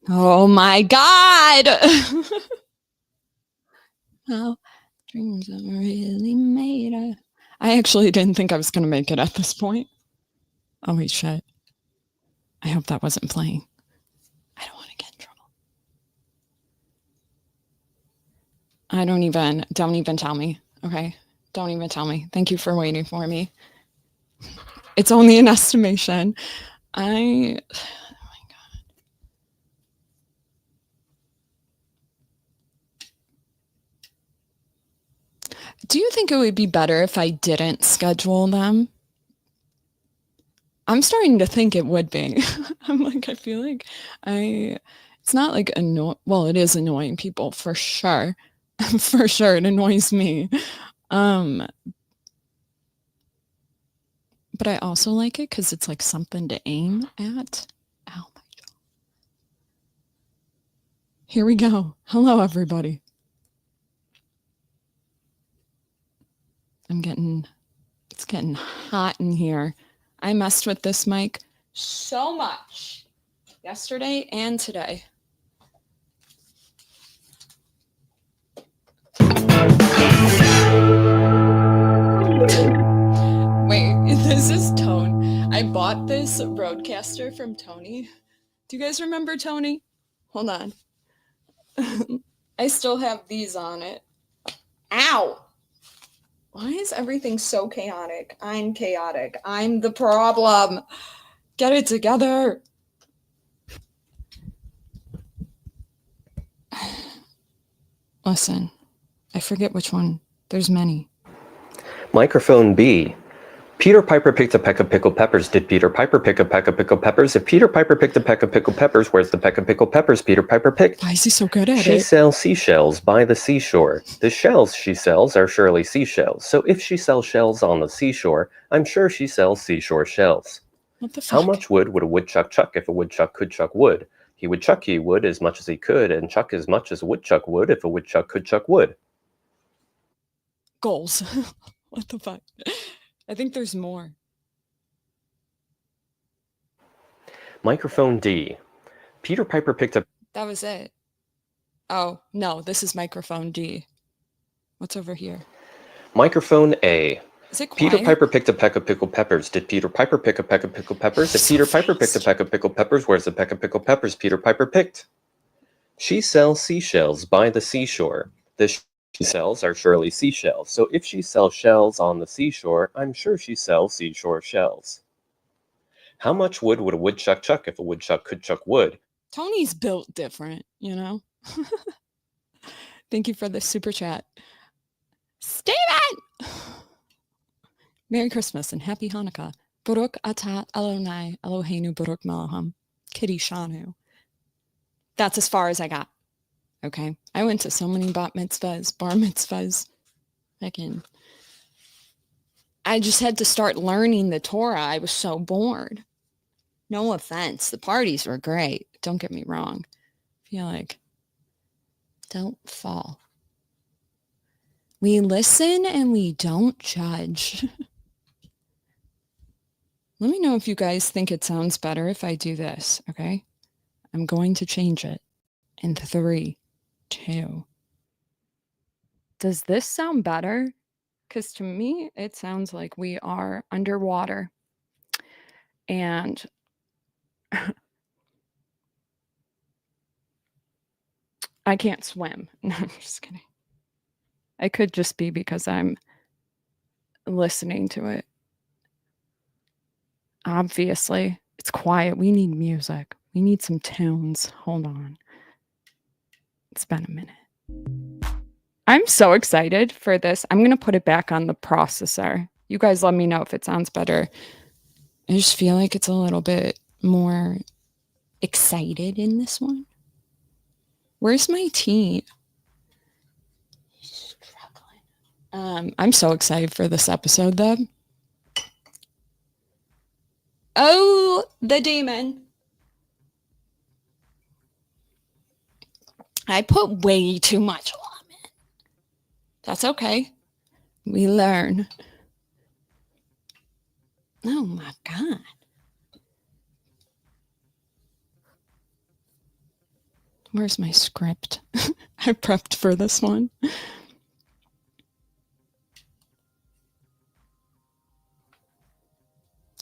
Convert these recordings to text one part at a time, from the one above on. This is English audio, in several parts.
Oh my God. Well, dreams are really made of. I actually didn't think I was going to make it at this point. Oh, wait, shit. I hope that wasn't playing. I don't want to get in trouble. Don't even tell me. Okay. Don't even tell me. Thank you for waiting for me. It's only an estimation. Oh my God. Do you think it would be better if I didn't schedule them? I'm starting to think it would be. I feel like it's not like well, it is annoying people for sure. For sure, it annoys me. But I also like it because it's like something to aim at. Oh my God. Here we go. Hello, everybody. It's getting hot in here. I messed with this mic so much yesterday and today. Wait, this is Tone. I bought this Roadcaster from Tony. Do you guys remember Tony? Hold on. I still have these on it. Ow! Why is everything so chaotic? I'm chaotic. I'm the problem. Get it together. Listen, I forget which one. There's many. Microphone B. Peter Piper picked a peck of pickled peppers. Did Peter Piper pick a peck of pickled peppers? If Peter Piper picked a peck of pickled peppers, where's the peck of pickled peppers Peter Piper picked? Why is he so good at She it? sells seashells by the seashore. The shells she sells are surely seashells. So if she sells shells on the seashore, I'm sure she sells seashore shells. What the fuck? How much wood would a woodchuck chuck if a woodchuck could chuck wood? He would chuck wood as much as he could, and chuck as much as a woodchuck would if a woodchuck could chuck wood. Goals. What the fuck? I think there's more. Microphone D. Peter Piper picked up... That was it. Oh, no, this is microphone D. What's over here? Microphone A. Is it quiet? Peter Piper picked a peck of pickled peppers. Did Peter Piper pick a peck of pickled peppers? If Peter Piper picked a peck of pickled peppers, where's the peck of pickled peppers Peter Piper picked? She sells seashells by the seashore. The she sells are surely seashells. So if she sells shells on the seashore, I'm sure she sells seashore shells. How much wood would a woodchuck chuck if a woodchuck could chuck wood? Tony's built different, you know? Thank you for the super chat. Steven! Merry Christmas and Happy Hanukkah. Baruch atah Elonai Eloheinu Baruch Melaham. Kitty Shanu. That's as far as I got. Okay? I went to so many bat mitzvahs, bar mitzvahs. I just had to start learning the Torah. I was so bored. No offense. The parties were great. Don't get me wrong. I feel like don't fall. We listen and we don't judge. Let me know if you guys think it sounds better if I do this, okay? I'm going to change it in 3, 2. Does this sound better? Because to me, it sounds like we are underwater. And I can't swim. No, I'm just kidding. I could just be because I'm listening to it. Obviously, it's quiet. We need music. We need some tunes. Hold on. It's been a minute. I'm so excited for this. I'm going to put it back on the processor. You guys let me know if it sounds better. I just feel like it's a little bit more excited in this one. Where's my tea? I'm so excited for this episode, though. Oh, the demon. I put way too much lemon. That's okay. We learn. Oh my God. Where's my script? I prepped for this one.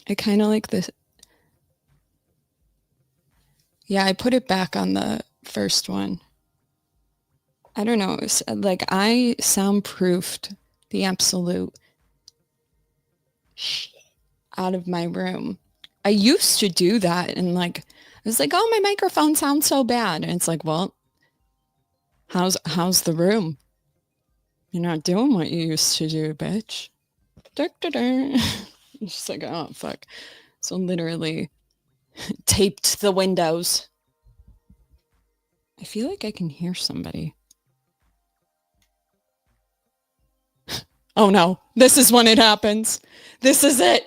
I kind of like this. Yeah, I put it back on the first one. I don't know. It's like I soundproofed the absolute shit out of my room. I used to do that and like I was like, oh, my microphone sounds so bad. And it's like, well, how's the room? You're not doing what you used to do, bitch. It's just like, oh fuck. So literally taped the windows. I feel like I can hear somebody. Oh no, this is when it happens. This is it.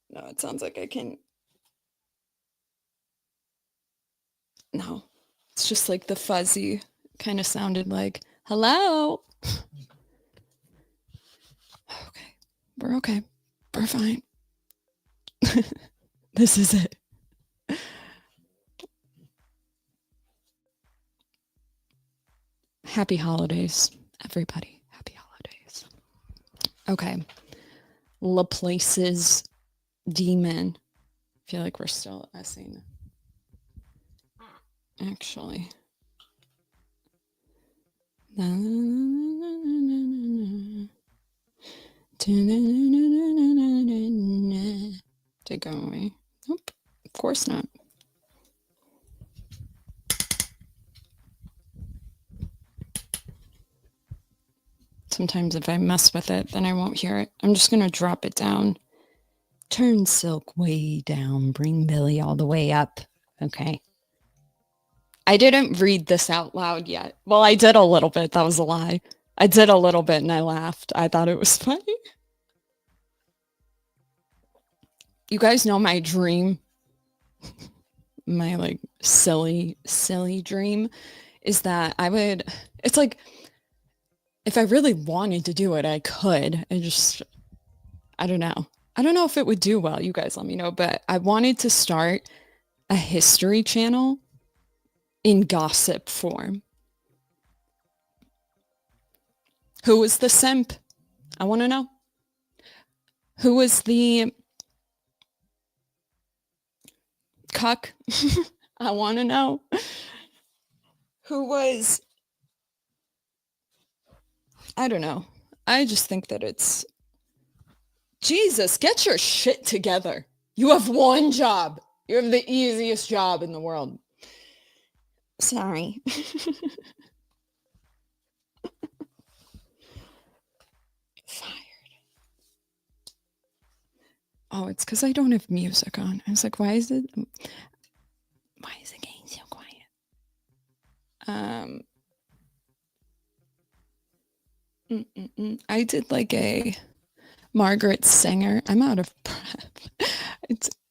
No, it sounds like I can. No, it's just like the fuzzy kind of sounded like, hello. Okay, we're okay. We're fine. This is it. Happy holidays, everybody. Happy holidays. Okay. Laplace's demon. I feel like we're still essing. Actually. Did it go away? Nope. Of course not. Sometimes if I mess with it, then I won't hear it. I'm just going to drop it down. Turn Silk way down. Bring Billy all the way up. Okay. I didn't read this out loud yet. Well, I did a little bit. That was a lie. I did a little bit and I laughed. I thought it was funny. You guys know my dream, my like silly dream is that it's like, if I really wanted to do it, I could. I don't know. I don't know if it would do well. You guys let me know. But I wanted to start a history channel in gossip form. Who was the simp? I want to know. Who was the cuck? I want to know. Who was... I don't know. I just think that it's... Jesus, get your shit together. You have one job. You have the easiest job in the world. Sorry. Fired. Oh, it's because I don't have music on. I was like, why is it getting so quiet? I did like a Margaret Singer. I'm out of breath.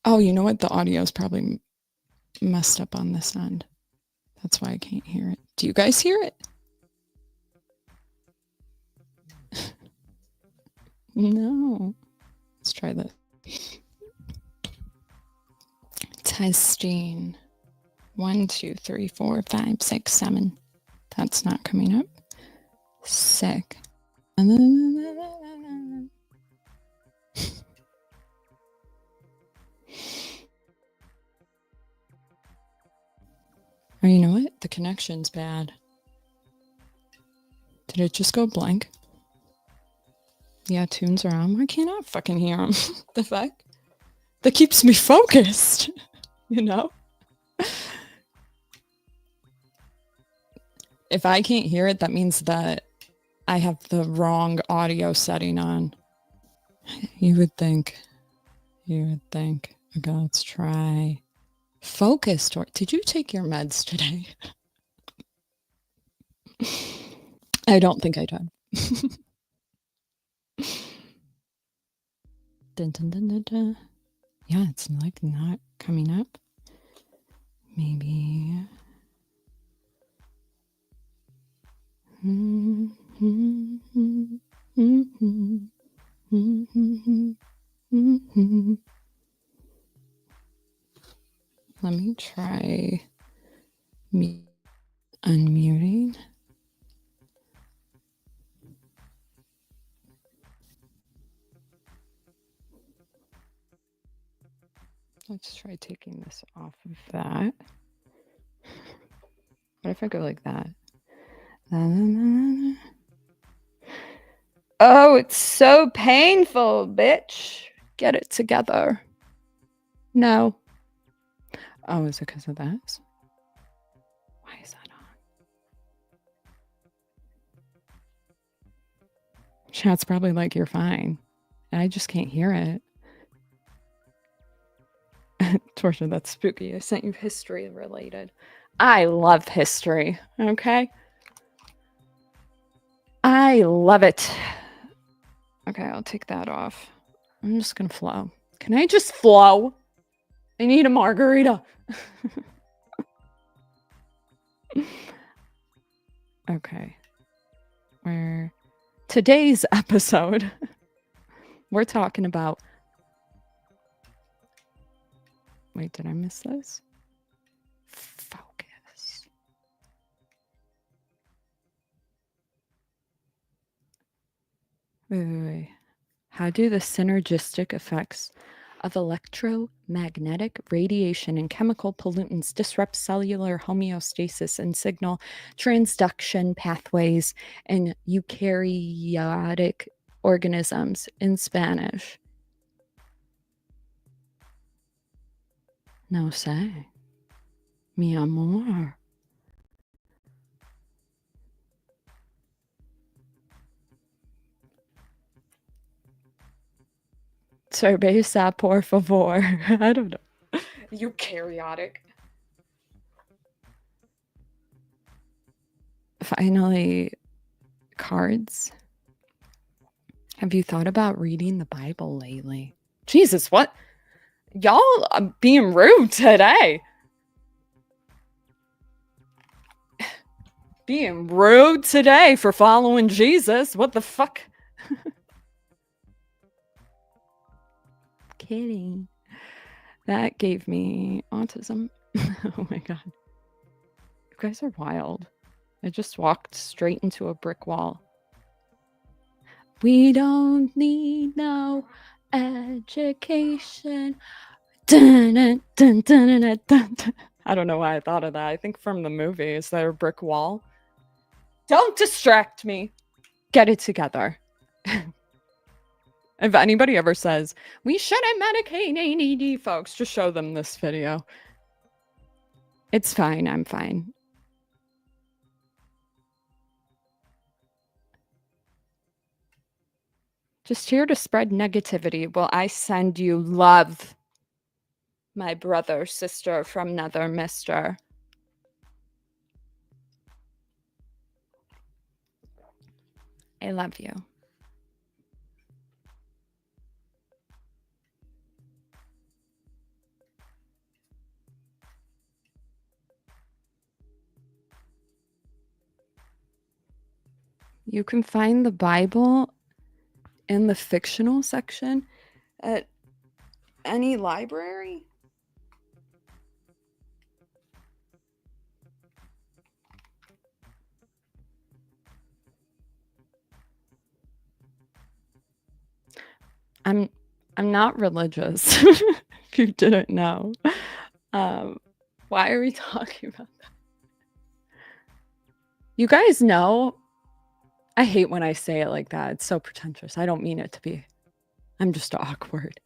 Oh, you know what? The audio is probably messed up on this end. That's why I can't hear it. Do you guys hear it? No. Let's try this. Testing. 1, 2, 3, 4, 5, 6, 7. That's not coming up. Sick. Oh, you know what? The connection's bad. Did it just go blank? Yeah, tunes are on. Why can't I fucking hear them? The fuck? That keeps me focused, you know? If I can't hear it, that means that I have the wrong audio setting on. You would think. Okay, let's try. Focus. Did you take your meds today? I don't think I did. Dun, dun, dun, dun, dun. Yeah, it's like not coming up. Maybe. Let me try unmuting. Let's try taking this off of that. What if I go like that? Oh, it's so painful, bitch. Get it together. No. Oh, is it because of this? Why is that on? Chat's probably like, you're fine. I just can't hear it. Torshaa, that's spooky. I sent you history related. I love history, okay? I love it. Okay, I'll take that off. I'm just gonna flow. Can I just flow? I need a margarita. Okay. Today's episode, we're talking about... Wait, did I miss this? Focus. Wait. How do the synergistic effects of electromagnetic radiation and chemical pollutants disrupt cellular homeostasis and signal transduction pathways in eukaryotic organisms in Spanish? No sé. Mi amor. Cerveza, por favor. I don't know. Eukaryotic. Finally, cards. Have you thought about reading the Bible lately? Jesus, what? Y'all are being rude today. Being rude today for following Jesus. What the fuck? Kidding. That gave me autism. Oh my god. You guys are wild. I just walked straight into a brick wall. We don't need no education. Dun, dun, dun, dun, dun, dun, dun. I don't know why I thought of that. I think from the movie. Is there a brick wall? Don't distract me. Get it together. If anybody ever says, we shouldn't medicate ADD folks, just show them this video. It's fine. I'm fine. Just here to spread negativity. Well, I send you love, my brother, sister from Nether Mister. I love you. You can find the Bible in the fictional section at any library. I'm not religious, if you didn't know. Why are we talking about that? You guys know, I hate when I say it like that. It's so pretentious. I don't mean it to be. I'm just awkward.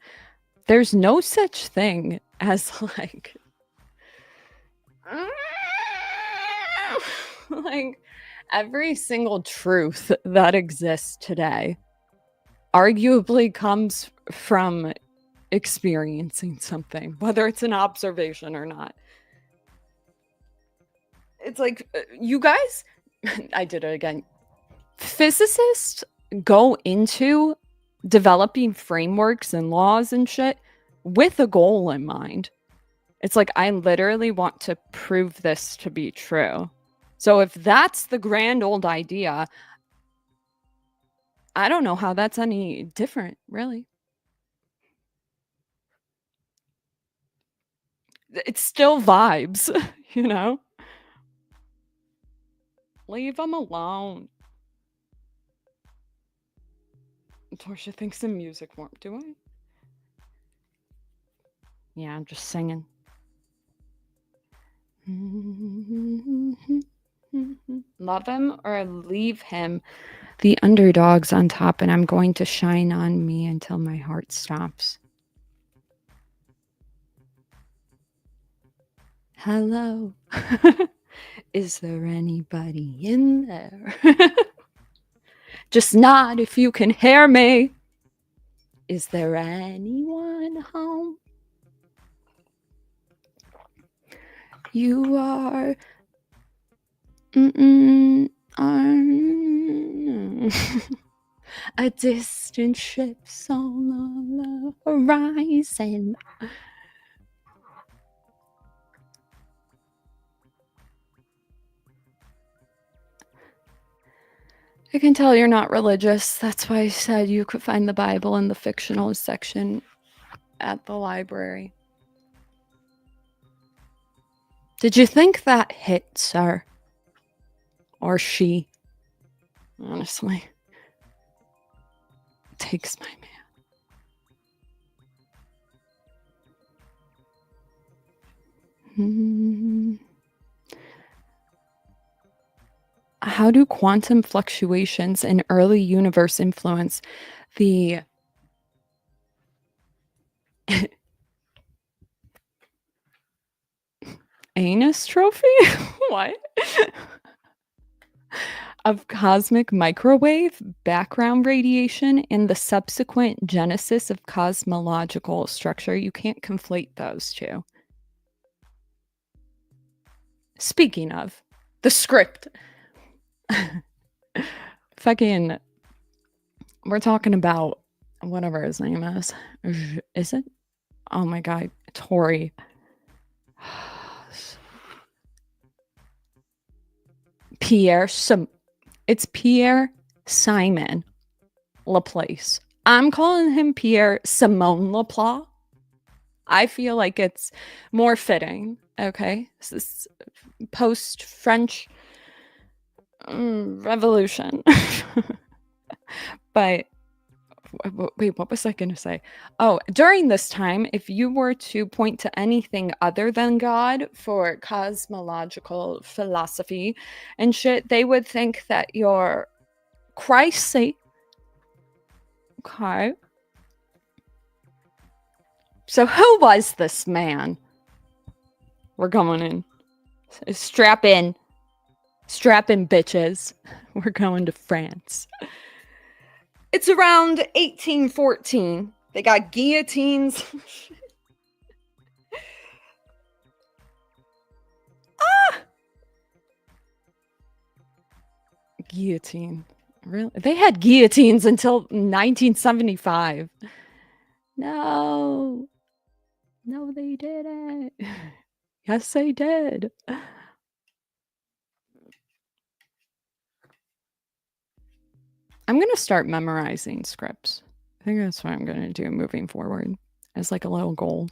There's no such thing as like every single truth that exists today arguably comes from experiencing something, whether it's an observation or not. It's like, you guys, I did it again. Physicists go into developing frameworks and laws and shit with a goal in mind. It's like, I literally want to prove this to be true. So if that's the grand old idea, I don't know how that's any different, really. It's still vibes, you know? Leave them alone. Torshaa thinks the music won't do it. Yeah, I'm just singing. Love him or leave him. The underdog's on top, and I'm going to shine on me until my heart stops. Hello. Is there anybody in there? Just nod if you can hear me. Is there anyone home? You are. A distant ship's on the horizon. I can tell you're not religious. That's why I said you could find the Bible in the fictional section at the library. Did you think that hit, sir? Or she? Honestly. Takes my man. How do quantum fluctuations in early universe influence the anus trophy? What? Of cosmic microwave background radiation and the subsequent genesis of cosmological structure? You can't conflate those two. Speaking of, the script. Fucking, we're talking about whatever his name is. Is it? Oh my god, Torrie. It's Pierre Simon Laplace. I'm calling him Pierre Simon Laplace. I feel like it's more fitting. Okay, this is post-French Revolution. But wait, what was I going to say? Oh, during this time, if you were to point to anything other than God for cosmological philosophy and shit, they would think that you're crazy. Okay. So who was this man? We're going in. Strap in. Strap in, bitches. We're going to France. It's around 1814. They got guillotines. Guillotine. Really? They had guillotines until 1975. No. No, they didn't. Yes, they did. I'm going to start memorizing scripts. I think that's what I'm going to do moving forward as like a little goal.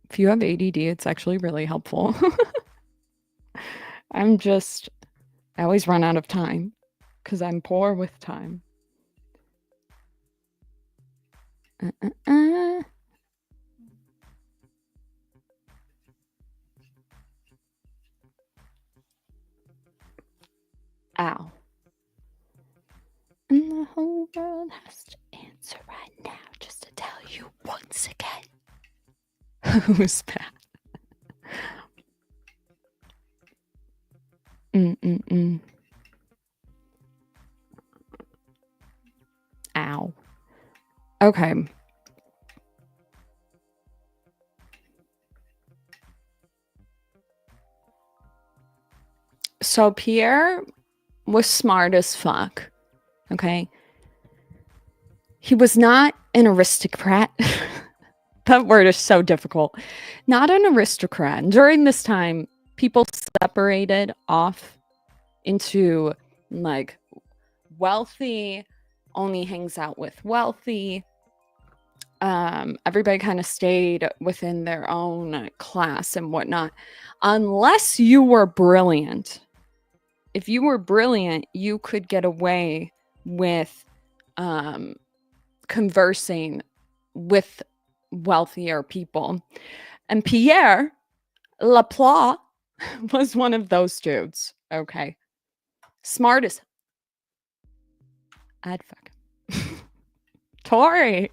If you have ADD, it's actually really helpful. I always run out of time because I'm poor with time. Ow. And the whole world has to answer right now just to tell you once again. Who's that? Ow. Okay. So Pierre was smart as fuck. Okay. He was not an aristocrat. That word is so difficult. Not an aristocrat. During this time, people separated off into like wealthy, only hangs out with wealthy, Everybody kind of stayed within their own class and whatnot, unless you were brilliant. If you were brilliant, you could get away with conversing with wealthier people. And Pierre Laplace was one of those dudes. Okay. Smart as I'd fuck. Torrie,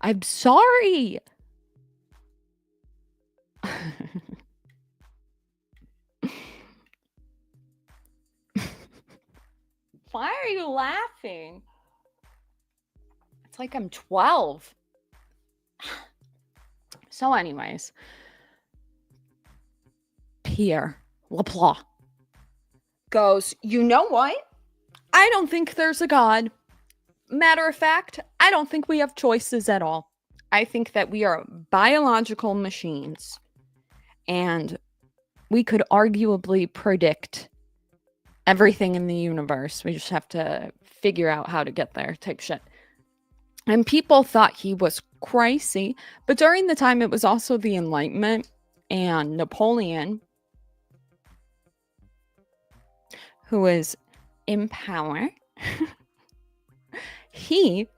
I'm sorry. Why are you laughing? It's like I'm 12. So anyways, Pierre Laplace goes, you know what? I don't think there's a God. Matter of fact, I don't think we have choices at all. I think that we are biological machines, and we could arguably predict everything in the universe. We just have to figure out how to get there, type shit. And people thought he was crazy, but during the time, it was also the Enlightenment, and Napoleon, who was in power, he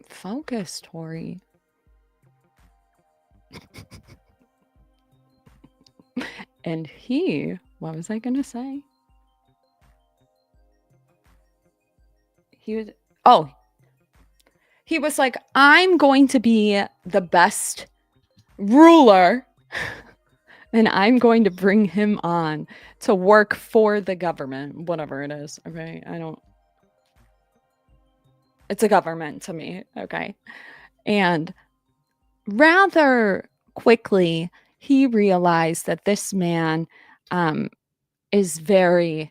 focused, Torrie. And he, what was I going to say? He was like, I'm going to be the best ruler and I'm going to bring him on to work for the government, whatever it is. Okay. It's a government to me. Okay. And rather quickly, he realized that this man is very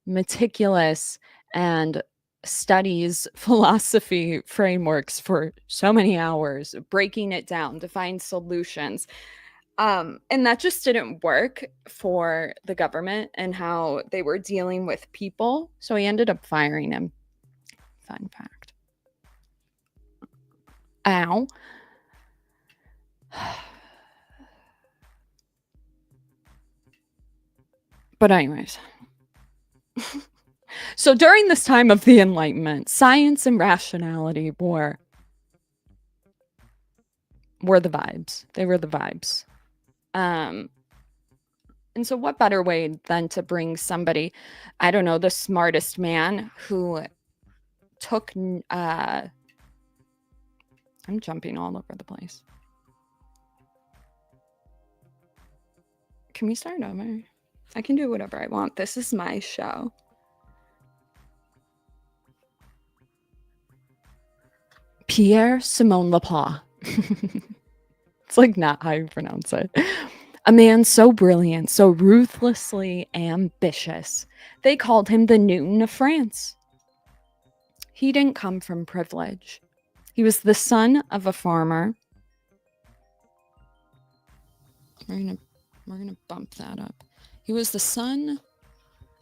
meticulous and studies philosophy frameworks for so many hours, breaking it down to find solutions. And that just didn't work for the government and how they were dealing with people. So he ended up firing him. Fun fact. Ow. But anyways. So during this time of the Enlightenment, science and rationality were the vibes. They were the vibes. And so what better way than to bring somebody, I don't know, the smartest man who took, I'm jumping all over the place. Can we start over? I can do whatever I want. This is my show. Pierre Simon Laplace. It's like not how you pronounce it. A man so brilliant, so ruthlessly ambitious. They called him the Newton of France. He didn't come from privilege. He was the son of a farmer. We're gonna bump that up. He was the son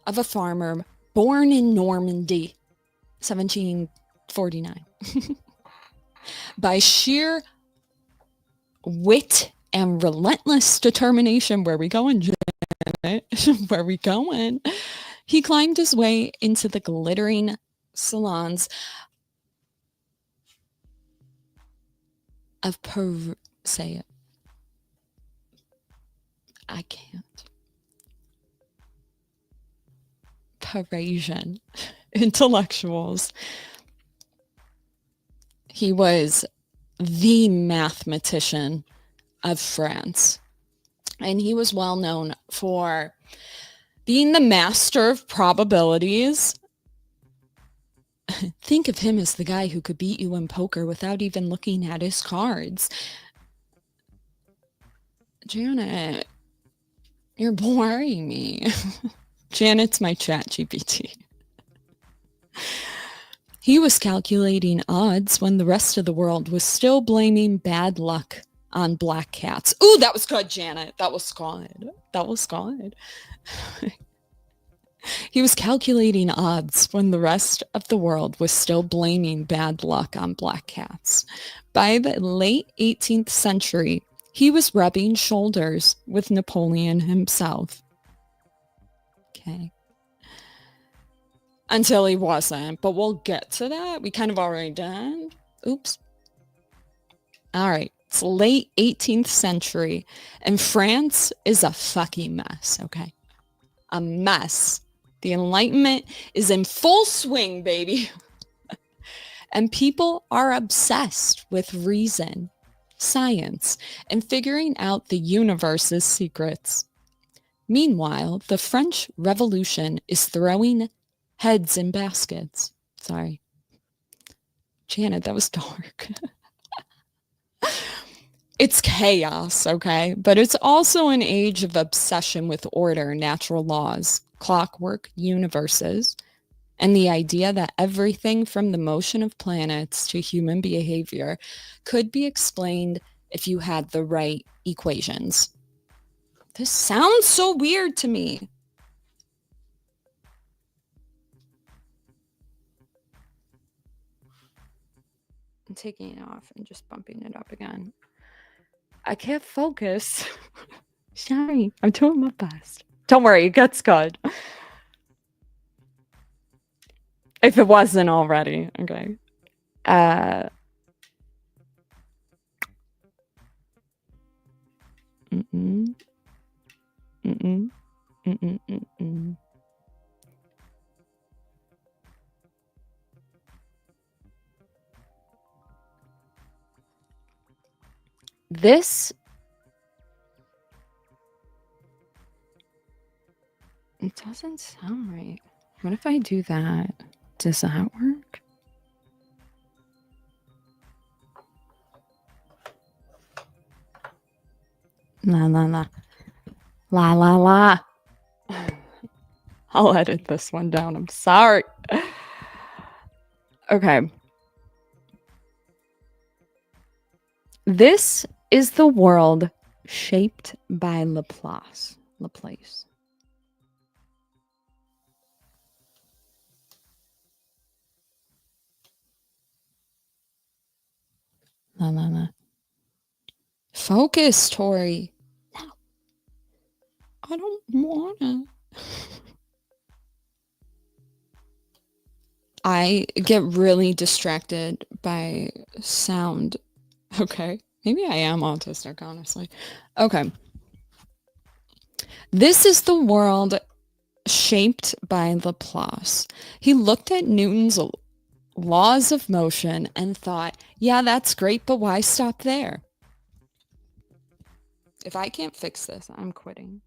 of a farmer born in Normandy, 1749. By sheer wit and relentless determination, where we going, Janet? Where we going? He climbed his way into the glittering salons of say it. I can't. Parisian intellectuals. He was the mathematician of France. And he was well known for being the master of probabilities. Think of him as the guy who could beat you in poker without even looking at his cards. Janet, you're boring me. Janet's my chat GPT. He was calculating odds when the rest of the world was still blaming bad luck on black cats. Ooh, that was good, Janet. That was good. That was good. He was calculating odds when the rest of the world was still blaming bad luck on black cats. By the late 18th century, he was rubbing shoulders with Napoleon himself. Okay. Until he wasn't, but we'll get to that. We kind of already done. Oops. All right. It's late 18th century, and France is a fucking mess, okay? A mess. The Enlightenment is in full swing, baby. And people are obsessed with reason, science, and figuring out the universe's secrets. Meanwhile, the French Revolution is throwing heads in baskets. Sorry. Janet, that was dark. It's chaos, okay? But it's also an age of obsession with order, natural laws, clockwork universes, and the idea that everything from the motion of planets to human behavior could be explained if you had the right equations. This sounds so weird to me. I'm taking it off and just bumping it up again. I can't focus. Sorry, I'm doing my best. Don't worry, it gets good. If it wasn't already, okay. This, it doesn't sound right. What if I do that? Does that work? La la la. La la la. I'll edit this one down. I'm sorry. Okay. This is the world shaped by Laplace. Laplace. La la la. Focus, Tori. No. I don't wanna. I get really distracted by sound. Okay. Maybe I am autistic, honestly. Okay. This is the world shaped by Laplace. He looked at Newton's laws of motion and thought, yeah, that's great, but why stop there? If I can't fix this, I'm quitting.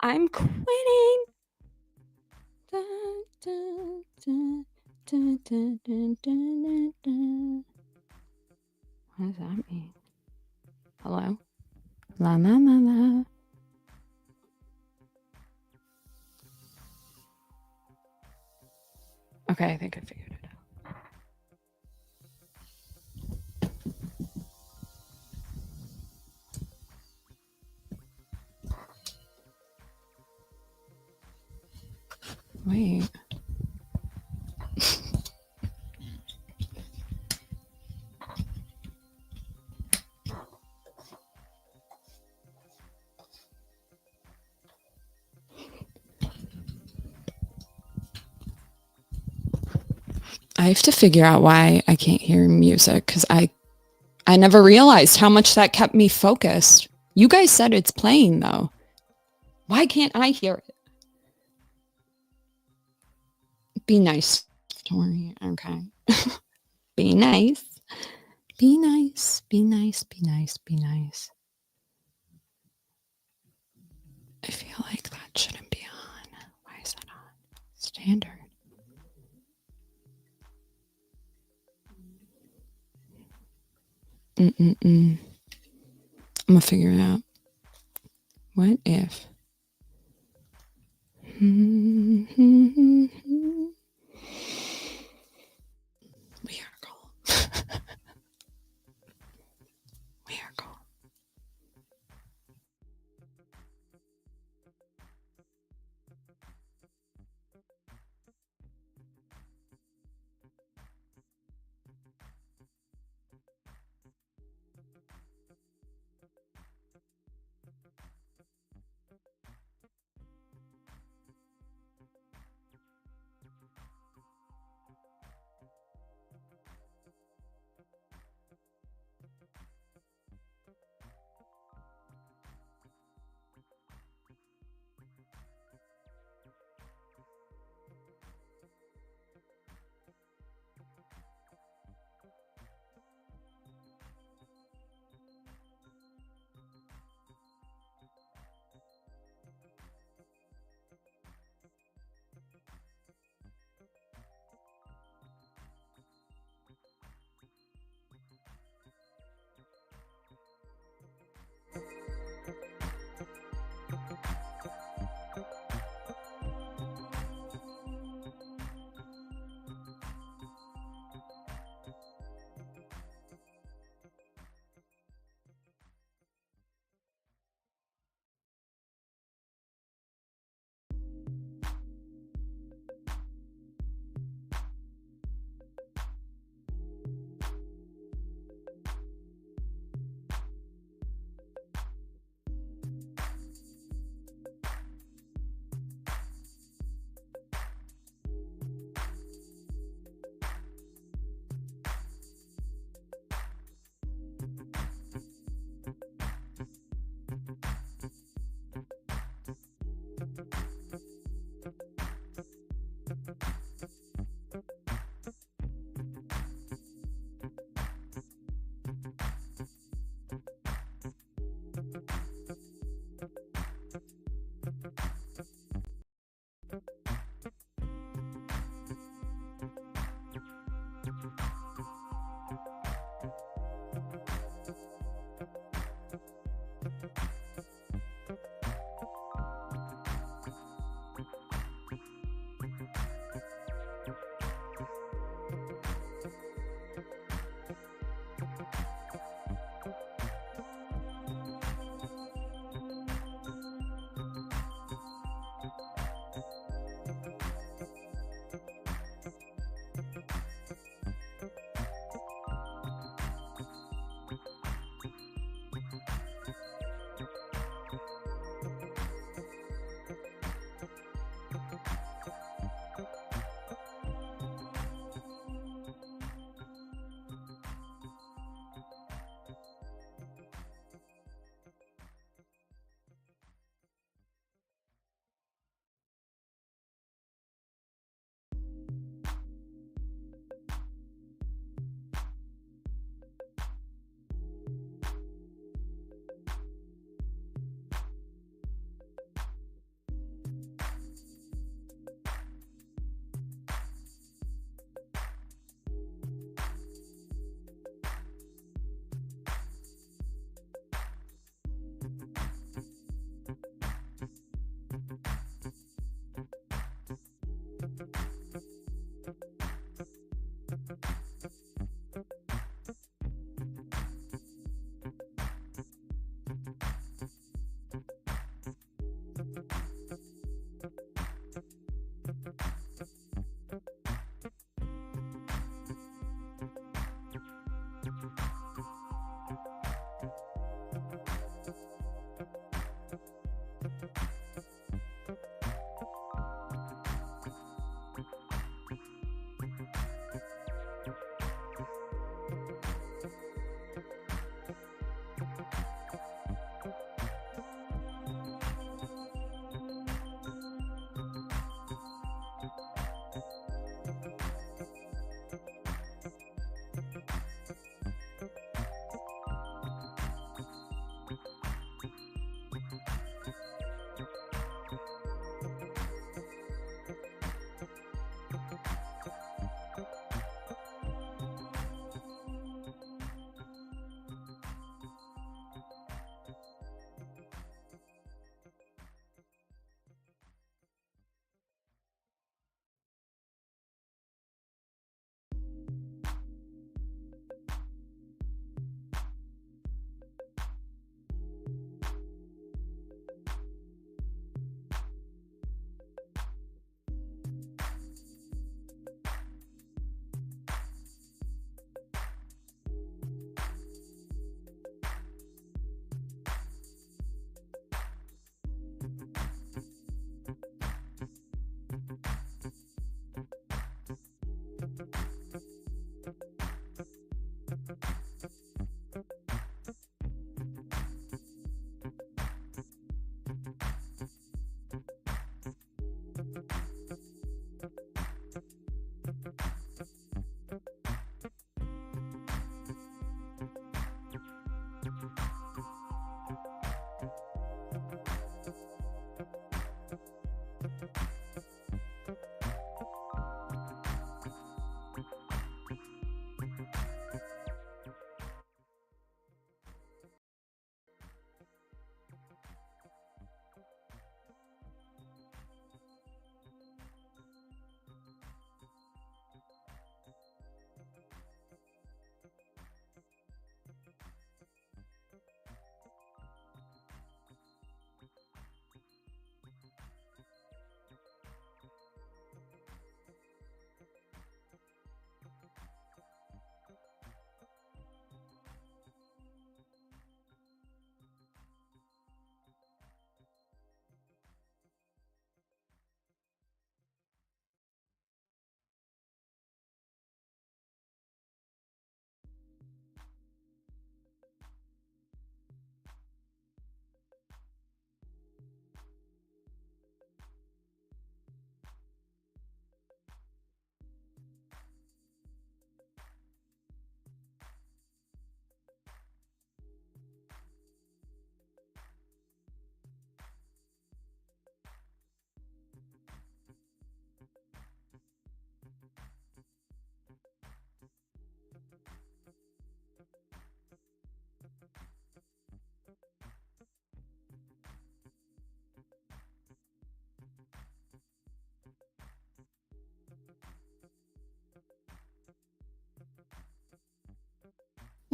I'm quitting. What does that mean? Hello? La la la la. Okay, I think I figured it out. Wait. I have to figure out why I can't hear music because I never realized how much that kept me focused. You guys said it's playing though. Why can't I hear it? Be nice, Tori. Okay. Be nice. Be nice. Be nice. Be nice. Be nice. I feel like that shouldn't be on. Why is that on? Standard. I'm gonna figure it out. What if? We are calm. We are calm.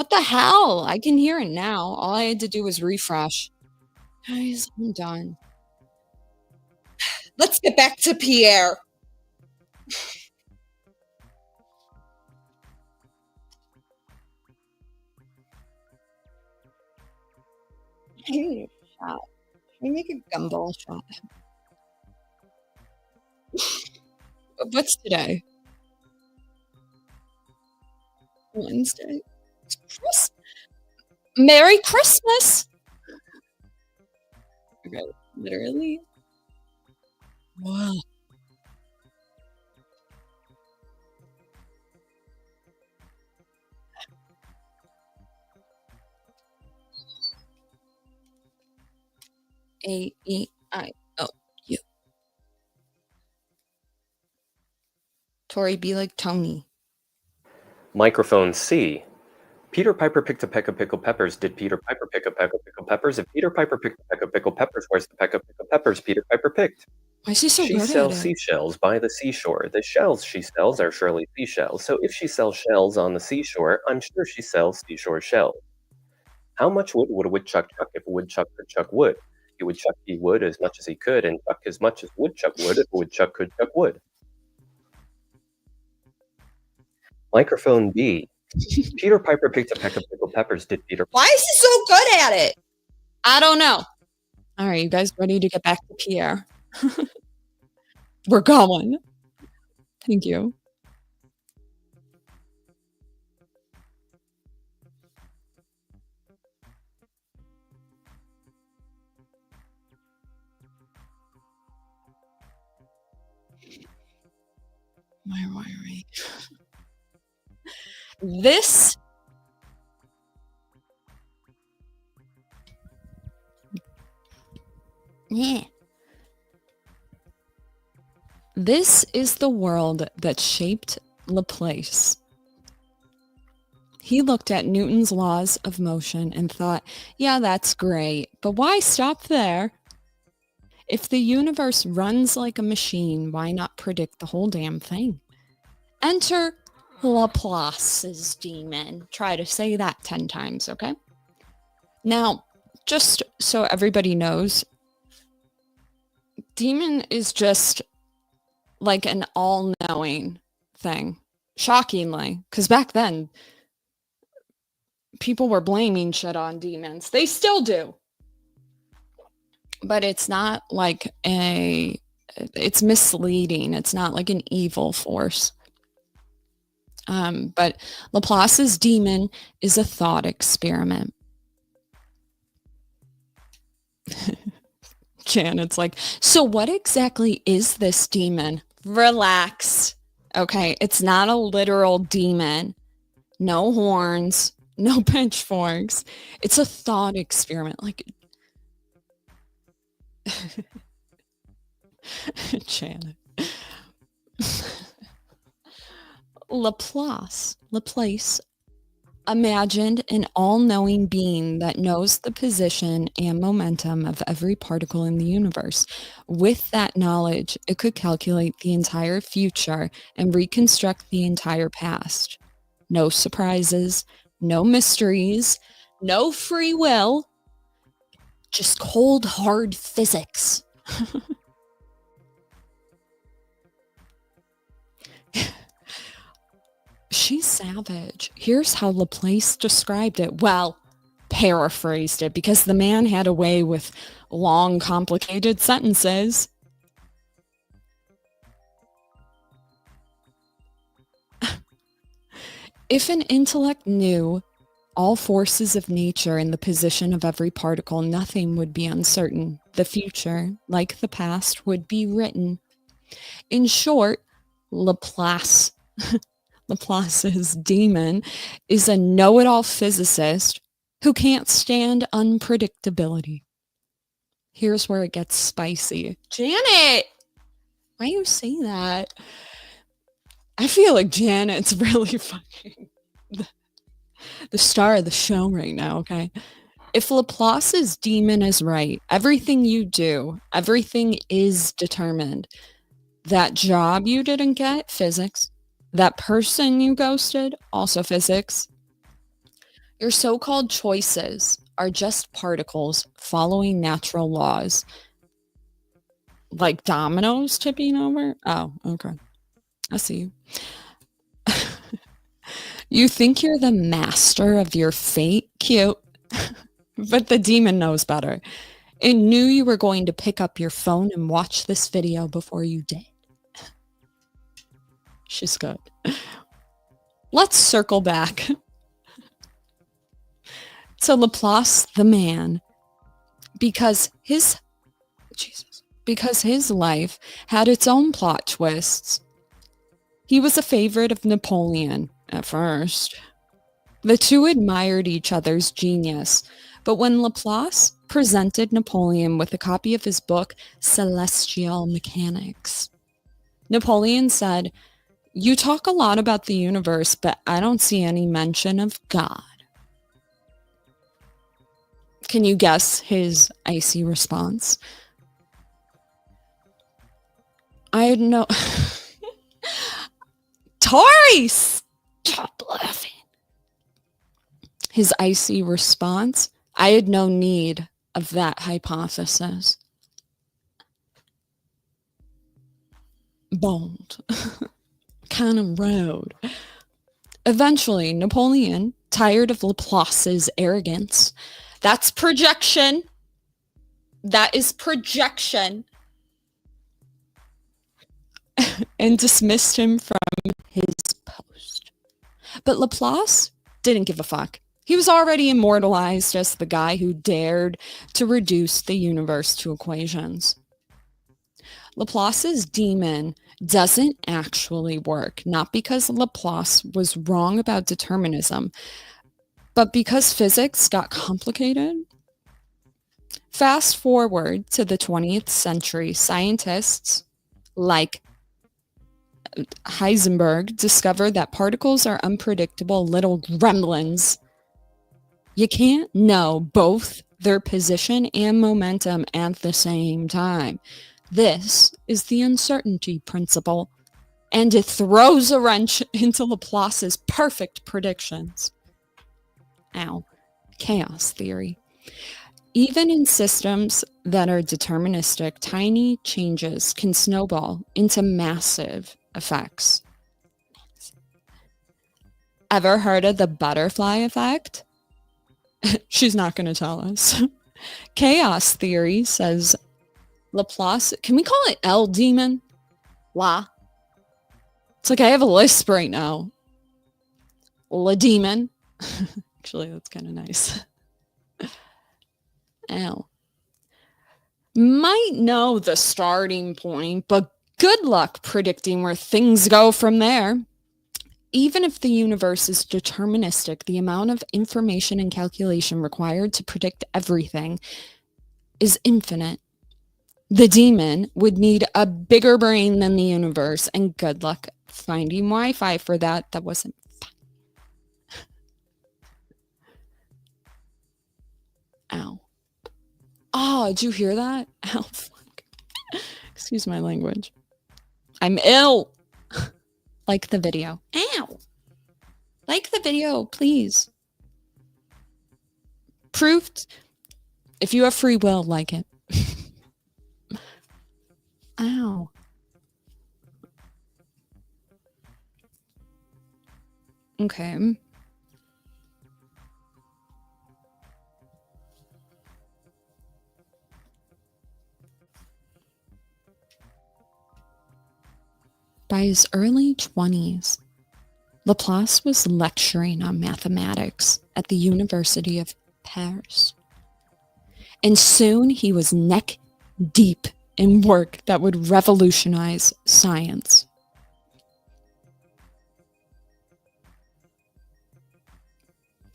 What the hell? I can hear it now. All I had to do was refresh. Guys, I'm done. Let's get back to Pierre. I need a shot. Can we make a gumball shot? What's today? Wednesday. It's Merry Christmas! Okay, literally. Wow. A-E-I-O-U. Tori, be like Tony. Microphone C. Peter Piper picked a peck of pickled peppers. Did Peter Piper pick a peck of pickled peppers? If Peter Piper picked a peck of pickled peppers, where's the peck of pickled peppers Peter Piper picked? Why is he so She good at sells it? seashells by the seashore. The shells she sells are surely seashells. So if she sells shells on the seashore, I'm sure she sells seashore shells. How much wood would a woodchuck chuck if a woodchuck could chuck wood? He would chuck he wood as much as he could, and chuck as much as a woodchuck would if a woodchuck could chuck wood. Microphone B. Peter Piper picked a peck of pickled peppers. Did Peter? Why is he so good at it? I don't know. All right, you guys ready to get back to Pierre? We're going. Thank you. Where were we? This This is the world that shaped Laplace. He looked at Newton's laws of motion and thought, yeah, that's great, but why stop there? If the universe runs like a machine, why not predict the whole damn thing? Enter Laplace's demon. Try to say that 10 times, okay? Now, just so everybody knows, demon is just like an all-knowing thing. Shockingly, because back then, people were blaming shit on demons. They still do. But it's not like it's misleading. It's not like an evil force. But Laplace's demon is a thought experiment. Janet's like, so what exactly is this demon? Relax. Okay, it's not a literal demon. No horns, no pitchforks. It's a thought experiment. Like, Janet. Laplace imagined an all-knowing being that knows the position and momentum of every particle in the universe. With that knowledge, it could calculate the entire future and reconstruct the entire past. No surprises, no mysteries, no free will, just cold, hard physics. She's savage. Here's how Laplace described it. Well, paraphrased it because the man had a way with long, complicated sentences. If an intellect knew all forces of nature and the position of every particle, nothing would be uncertain. The future, like the past, would be written. In short, Laplace's demon is a know-it-all physicist who can't stand unpredictability. Here's where it gets spicy. Janet! Why you say that? I feel like Janet's really fucking the star of the show right now, okay? If Laplace's demon is right, everything you do, everything is determined. That job you didn't get, physics. That person you ghosted, also physics. Your so-called choices are just particles following natural laws. Like dominoes tipping over? Oh, okay. I see you. You think you're the master of your fate? Cute. But the demon knows better. It knew you were going to pick up your phone and watch this video before you did. She's good. Let's circle back to Laplace the man, because his life had its own plot twists. He was a favorite of Napoleon at first. The two admired each other's genius, but when Laplace presented Napoleon with a copy of his book, Celestial Mechanics, Napoleon said, "You talk a lot about the universe, but I don't see any mention of God." Can you guess his icy response? I know. Torrie, stop laughing. His icy response, I had no need of that hypothesis. Bold. Kind of rude. Eventually, Napoleon, tired of Laplace's arrogance, that's projection. That is projection. And dismissed him from his post. But Laplace didn't give a fuck. He was already immortalized as the guy who dared to reduce the universe to equations. Laplace's demon doesn't actually work, not because Laplace was wrong about determinism, but because physics got complicated. Fast forward to the 20th century, scientists like Heisenberg discovered that particles are unpredictable little gremlins. You can't know both their position and momentum at the same time. This is the uncertainty principle, and it throws a wrench into Laplace's perfect predictions. Ow. Chaos theory. Even in systems that are deterministic, tiny changes can snowball into massive effects. Ever heard of the butterfly effect? She's not going to tell us. Chaos theory says Laplace, can we call it L demon? La. It's like I have a lisp right now. La demon. Actually, that's kind of nice. Ow. Might know the starting point, but good luck predicting where things go from there. Even if the universe is deterministic, the amount of information and calculation required to predict everything is infinite. The demon would need a bigger brain than the universe, and good luck finding Wi-Fi for that. That wasn't fun. Ow. Oh, did you hear that? Ow, fuck. Excuse my language. I'm ill. Like the video. Ow. Like the video, please. Proved. If you have free will, like it. Ow. Okay. By his early 20s, Laplace was lecturing on mathematics at the University of Paris. And soon he was neck deep in work that would revolutionize science.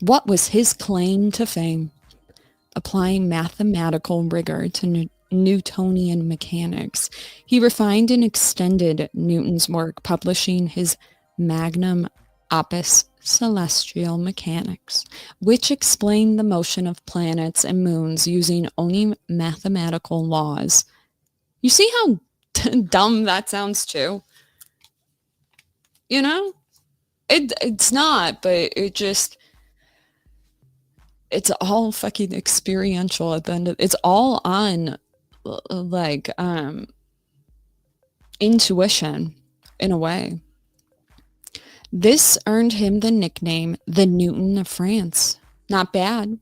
What was his claim to fame? Applying mathematical rigor to Newtonian mechanics. He refined and extended Newton's work, publishing his magnum opus, Celestial Mechanics, which explained the motion of planets and moons using only mathematical laws. You see how dumb that sounds too? You know? It's not, but it just... it's all fucking experiential at the end of, it's all on like intuition in a way. This earned him the nickname the Newton of France. Not bad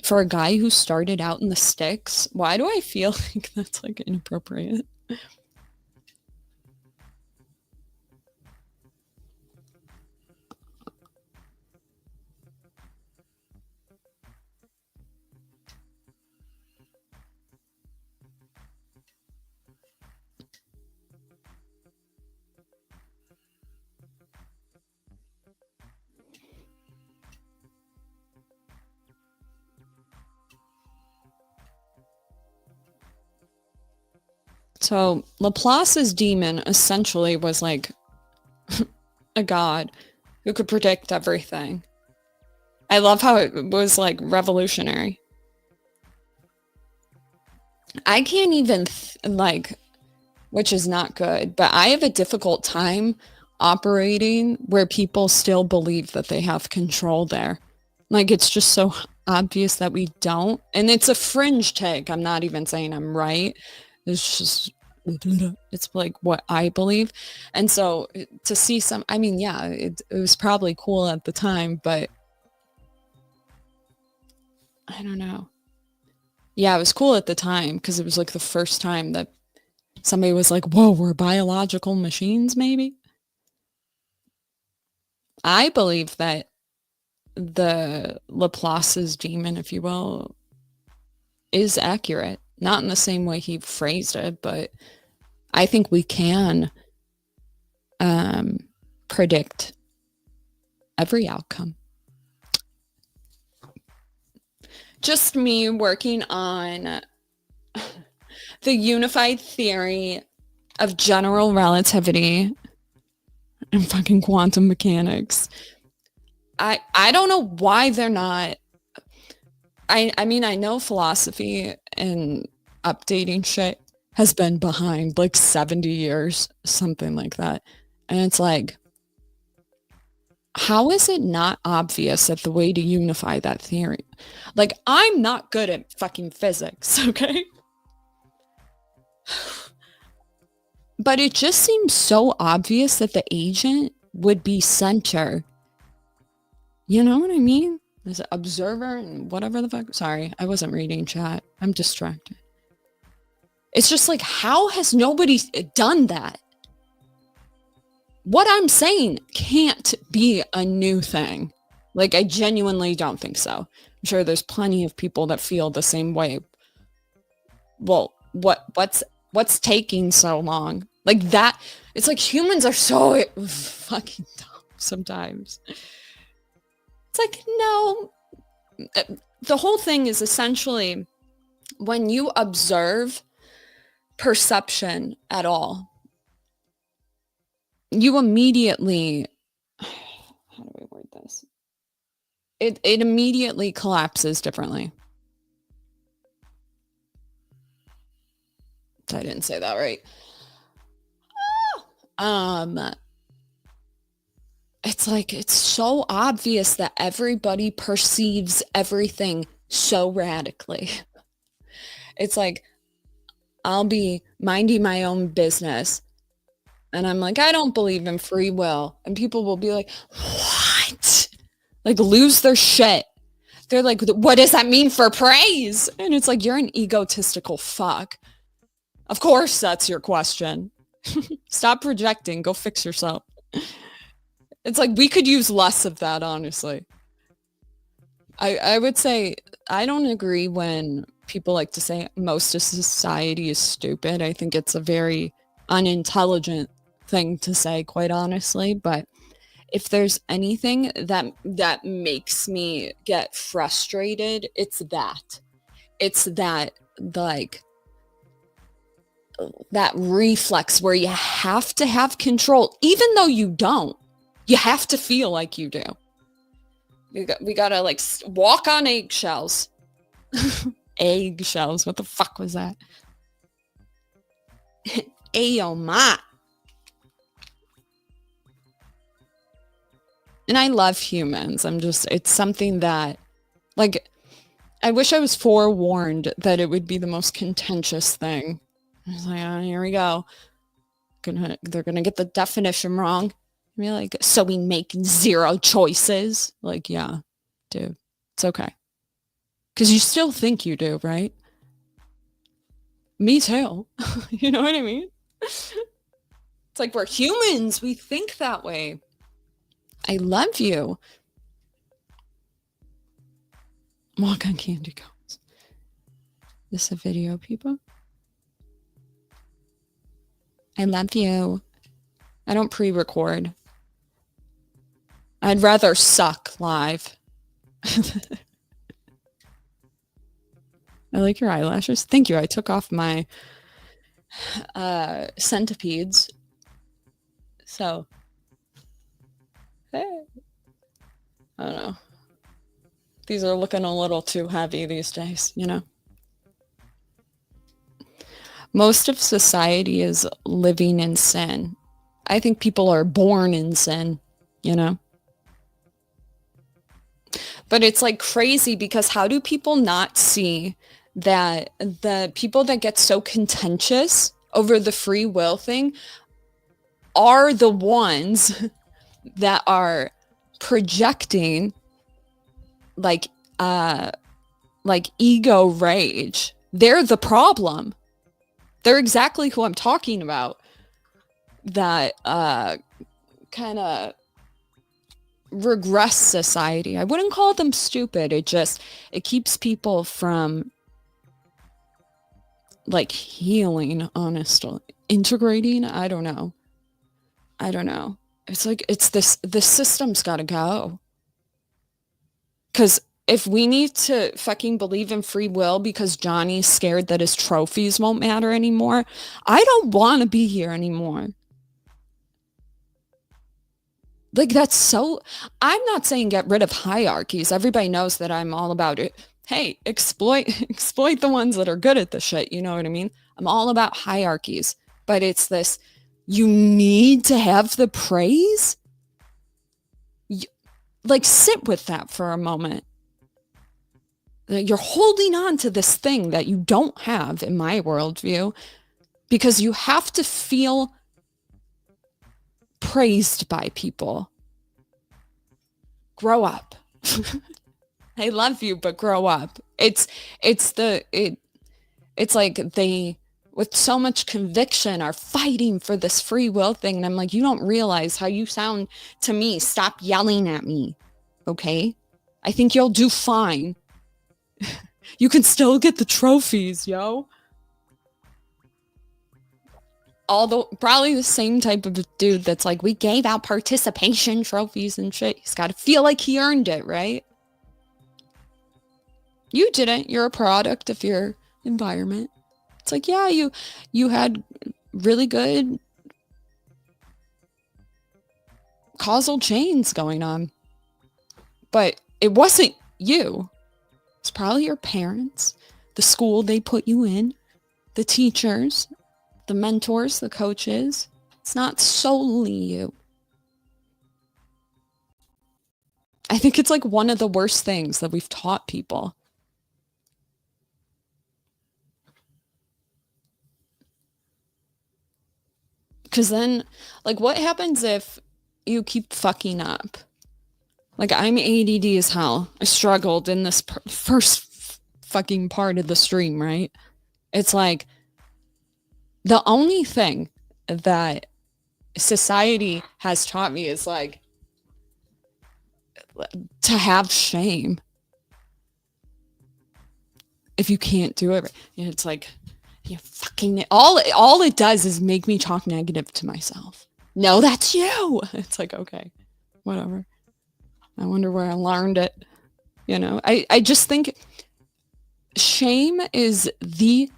for a guy who started out in the sticks. Why do I feel like that's like inappropriate? So Laplace's demon essentially was like a god who could predict everything. I love how it was like revolutionary. I can't even like, which is not good, but I have a difficult time operating where people still believe that they have control there. Like, it's just so obvious that we don't. And it's a fringe take. I'm not even saying I'm right. It's just, it's like what I believe. And so to see some, I mean, yeah, it was probably cool at the time, but I don't know. Yeah, it was cool at the time because it was like the first time that somebody was like, whoa, we're biological machines, maybe? I believe that the Laplace's demon, if you will, is accurate. Not in the same way he phrased it, but I think we can predict every outcome. Just me working on the unified theory of general relativity and fucking quantum mechanics. I don't know why they're not. I mean, I know philosophy and updating shit has been behind like 70 years, something like that. And it's like, how is it not obvious that the way to unify that theory? Like, I'm not good at fucking physics, okay? But it just seems so obvious that the agent would be center. You know what I mean? There's an observer and whatever the fuck. Sorry, I wasn't reading chat. I'm distracted. It's just like, how has nobody done that? What I'm saying can't be a new thing. Like, I genuinely don't think so. I'm sure there's plenty of people that feel the same way. Well, what's taking so long? Like that, it's like humans are so fucking dumb sometimes. It's like, no. The whole thing is essentially when you observe perception at all, you immediately, how do we word this? It immediately collapses differently. I didn't say that right. It's like, it's so obvious that everybody perceives everything so radically. It's like, I'll be minding my own business and I'm like, I don't believe in free will. And people will be like, what? Like, lose their shit. They're like, what does that mean for praise? And it's like, you're an egotistical fuck. Of course that's your question. Stop projecting. Go fix yourself. It's like, we could use less of that, honestly. I would say, I don't agree when people like to say most of society is stupid. I think it's a very unintelligent thing to say, quite honestly. But if there's anything that makes me get frustrated, it's that. It's that, like, that reflex where you have to have control, even though you don't. You have to feel like you do. We gotta like walk on eggshells. Eggshells. What the fuck was that? Ayo ma. And I love humans. It's something that, like, I wish I was forewarned that it would be the most contentious thing. I was like, oh, here we go. They're gonna get the definition wrong. I mean, like, so we make 0 choices. Like, yeah, dude, it's okay. Because you still think you do, right? Me too. You know what I mean? It's like we're humans. We think that way. I love you. Walk on candy cones. This a video, people? I love you. I don't pre-record. I'd rather suck live. I like your eyelashes. Thank you. I took off my centipedes. So, hey. I don't know. These are looking a little too heavy these days, you know? Most of society is living in sin. I think people are born in sin, you know? But it's like crazy because how do people not see that the people that get so contentious over the free will thing are the ones that are projecting like ego rage. They're the problem. They're exactly who I'm talking about. That kind of regress society. I wouldn't call them stupid. It keeps people from like healing, honestly. Integrating, I don't know. It's like the system's got to go. Because if we need to fucking believe in free will because Johnny's scared that his trophies won't matter anymore, I don't want to be here anymore. Like, that's so... I'm not saying get rid of hierarchies. Everybody knows that I'm all about it. Hey, exploit the ones that are good at the shit. You know what I mean? I'm all about hierarchies. But it's this, you need to have the praise? Like, sit with that for a moment. You're holding on to this thing that you don't have in my worldview because you have to feel praised by people. Grow up. I love you, but grow up. It's like they, with so much conviction, are fighting for this free will thing. And I'm like, you don't realize how you sound to me. Stop yelling at me. Okay? I think you'll do fine. You can still get the trophies, yo. Although probably the same type of dude that's like, we gave out participation trophies and shit. He's got to feel like he earned it, right? You didn't. You're a product of your environment. It's like, yeah, you had really good causal chains going on. But it wasn't you. It's probably your parents, the school they put you in, the teachers, the mentors, the coaches. It's not solely you. I think it's like one of the worst things that we've taught people. Because then, like, what happens if you keep fucking up? Like, I'm ADD as hell. I struggled in this first fucking part of the stream, right? It's like, the only thing that society has taught me is, like, to have shame. If you can't do it, it's like, you fucking... All it does is make me talk negative to myself. No, that's you! It's like, okay, whatever. I wonder where I learned it. You know, I just think shame is the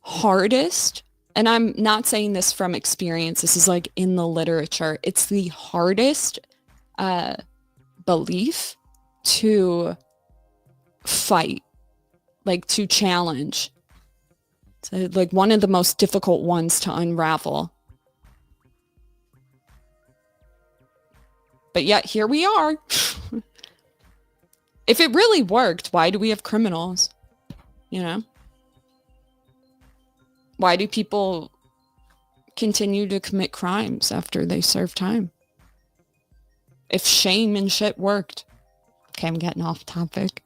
hardest, and I'm not saying this from experience. This is like in the literature. It's the hardest belief to fight, like to challenge. So like one of the most difficult ones to unravel. But yet here we are. If it really worked, why do we have criminals? You know? Why do people continue to commit crimes after they serve time? If shame and shit worked. Okay, I'm getting off topic.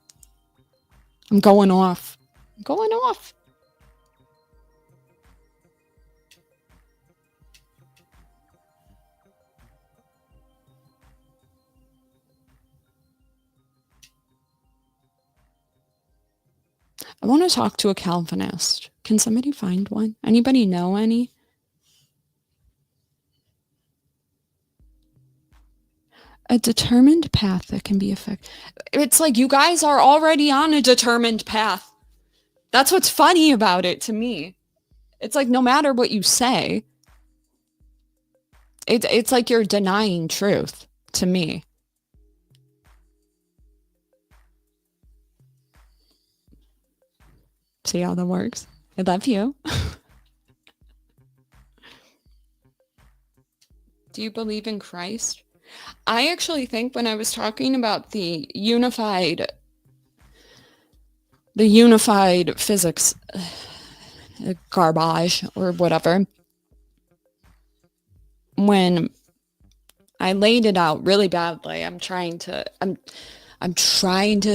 I'm going off. I want to talk to a Calvinist. Can somebody find one? Anybody know any? A determined path that can be effective. It's like you guys are already on a determined path. That's what's funny about it to me. It's like no matter what you say, it's like you're denying truth to me. See how that works? I love you. Do you believe in Christ? I actually think when I was talking about the unified physics garbage or whatever, when I laid it out really badly, I'm trying to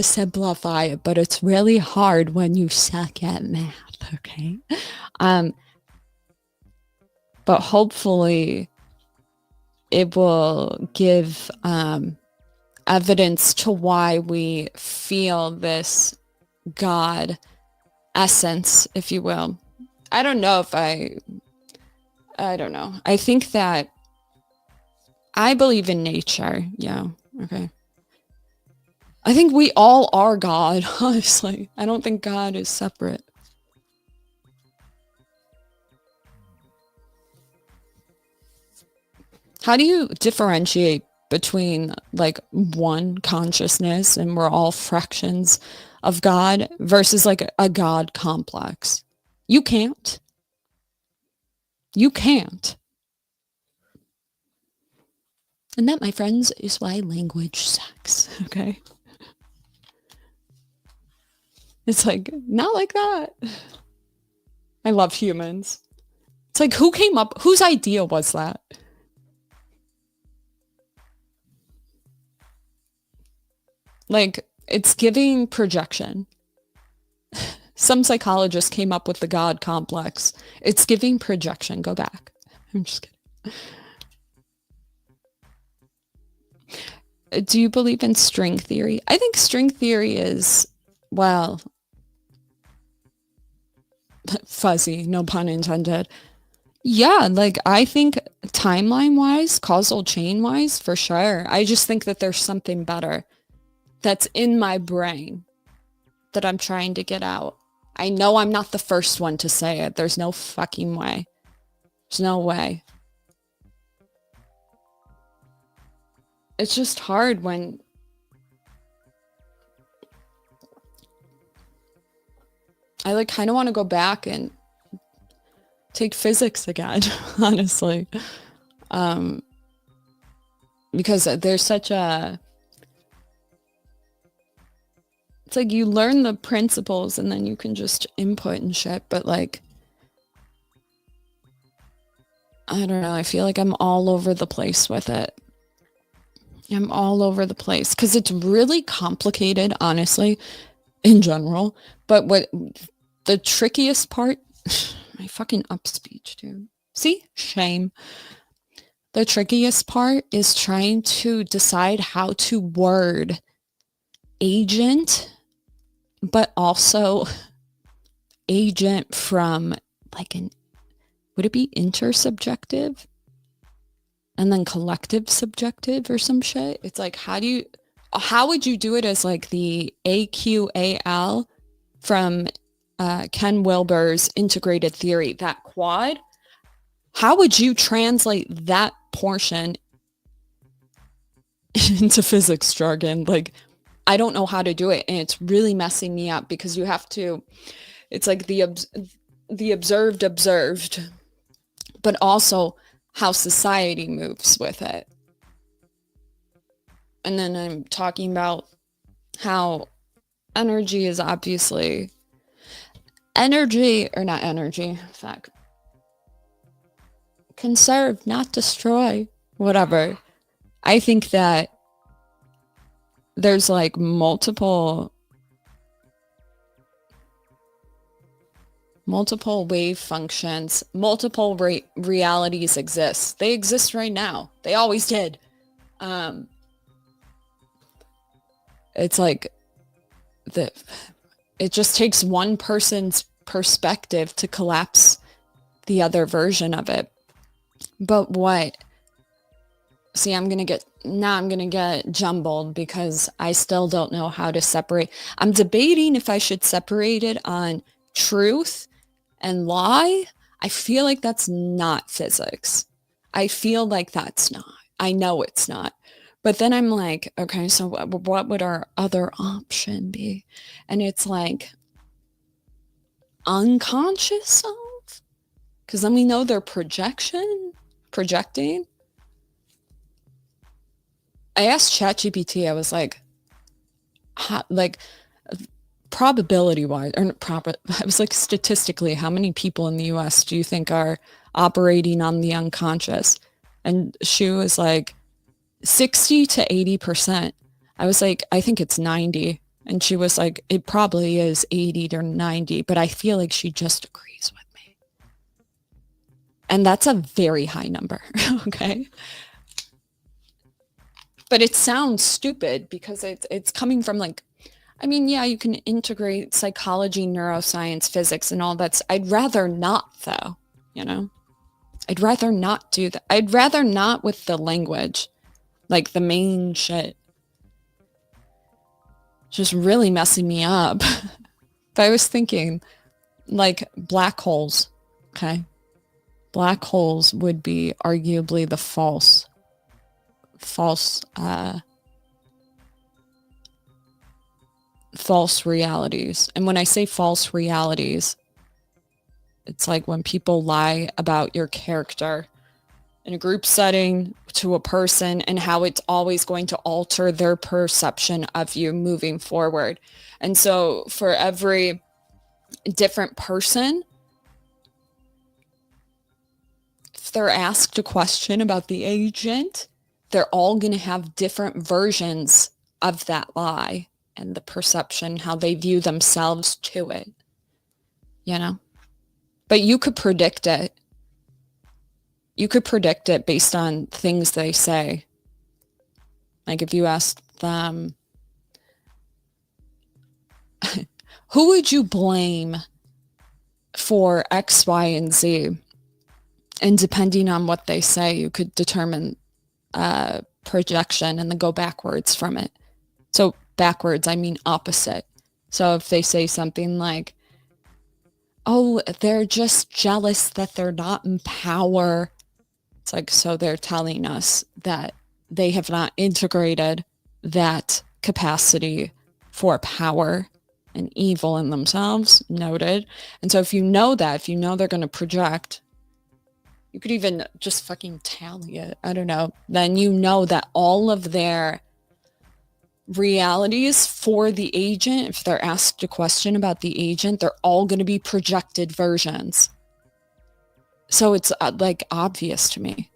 simplify it, but it's really hard when you suck at math, okay? But hopefully it will give evidence to why we feel this God essence, if you will. I don't know. I think that I believe in nature. Yeah. Okay. I think we all are God, honestly. I don't think God is separate. How do you differentiate between like one consciousness and we're all fractions of God versus like a God complex? You can't. And that, my friends, is why language sucks, okay? It's like, not like that. I love humans. It's like, whose idea was that? Like, it's giving projection. Some psychologists came up with the God complex. It's giving projection. Go back. I'm just kidding. Do you believe in string theory? I think string theory is, well, fuzzy, no pun intended. Yeah, like I think timeline-wise, causal chain-wise, for sure. I just think that there's something better that's in my brain that I'm trying to get out. I know I'm not the first one to say it. There's no fucking way. There's no way. It's just hard when I like kind of want to go back and take physics again, honestly. Because there's such a, it's like you learn the principles and then you can just input and shit, but like, I don't know, I feel like I'm all over the place with it. I'm all over the place because it's really complicated, honestly, in general. But what the trickiest part, my fucking up speech, dude. See? Shame. The trickiest part is trying to decide how to word agent, but also agent from like would it be intersubjective? And then collective subjective or some shit. It's like, how would you do it as like the AQAL from Ken Wilber's integrated theory, that quad? How would you translate that portion into physics jargon? Like, I don't know how to do it. And it's really messing me up because you have to, it's like the observed, but also how society moves with it. And then I'm talking about how energy is obviously energy, or not energy, fuck. Conserve, not destroy, whatever. I think that there's like multiple wave functions, multiple realities exist. They exist right now. They always did. It's like it just takes one person's perspective to collapse the other version of it. But what? See, I'm going to get jumbled because I still don't know how to separate. I'm debating if I should separate it on truth and lie. I feel like that's not physics. I feel like that's not. I know it's not. But then I'm like, okay, so what would our other option be? And it's like unconscious self? Because then we know they're projecting. I asked ChatGPT, I was like, probability wise, or I was like, statistically, how many people in the US do you think are operating on the unconscious? And she was like, 60 to 80%. I was like, I think it's 90. And she was like, it probably is 80 to 90, but I feel like she just agrees with me. And that's a very high number, okay? But it sounds stupid because it's coming from like, I mean, yeah, you can integrate psychology, neuroscience, physics, and all that. I'd rather not, though, you know? I'd rather not do that. I'd rather not with the language, like the main shit. Just really messing me up. But I was thinking, like, black holes, okay? Black holes would be arguably the false realities. And when I say false realities, it's like when people lie about your character in a group setting to a person and how it's always going to alter their perception of you moving forward. And so for every different person, if they're asked a question about the agent, they're all going to have different versions of that lie and the perception, how they view themselves to it, you know? But you could predict it. You could predict it based on things they say. Like if you asked them, who would you blame for X, Y, and Z? And depending on what they say, you could determine projection and then go backwards from it. So backwards, I mean opposite. So if they say something like, oh, they're just jealous that they're not in power. It's like, so they're telling us that they have not integrated that capacity for power and evil in themselves. Noted. And so if you know that, if you know they're going to project, you could even just fucking tally it. I don't know. Then you know that all of their realities for the agent, if they're asked a question about the agent, they're all going to be projected versions. So it's like obvious to me.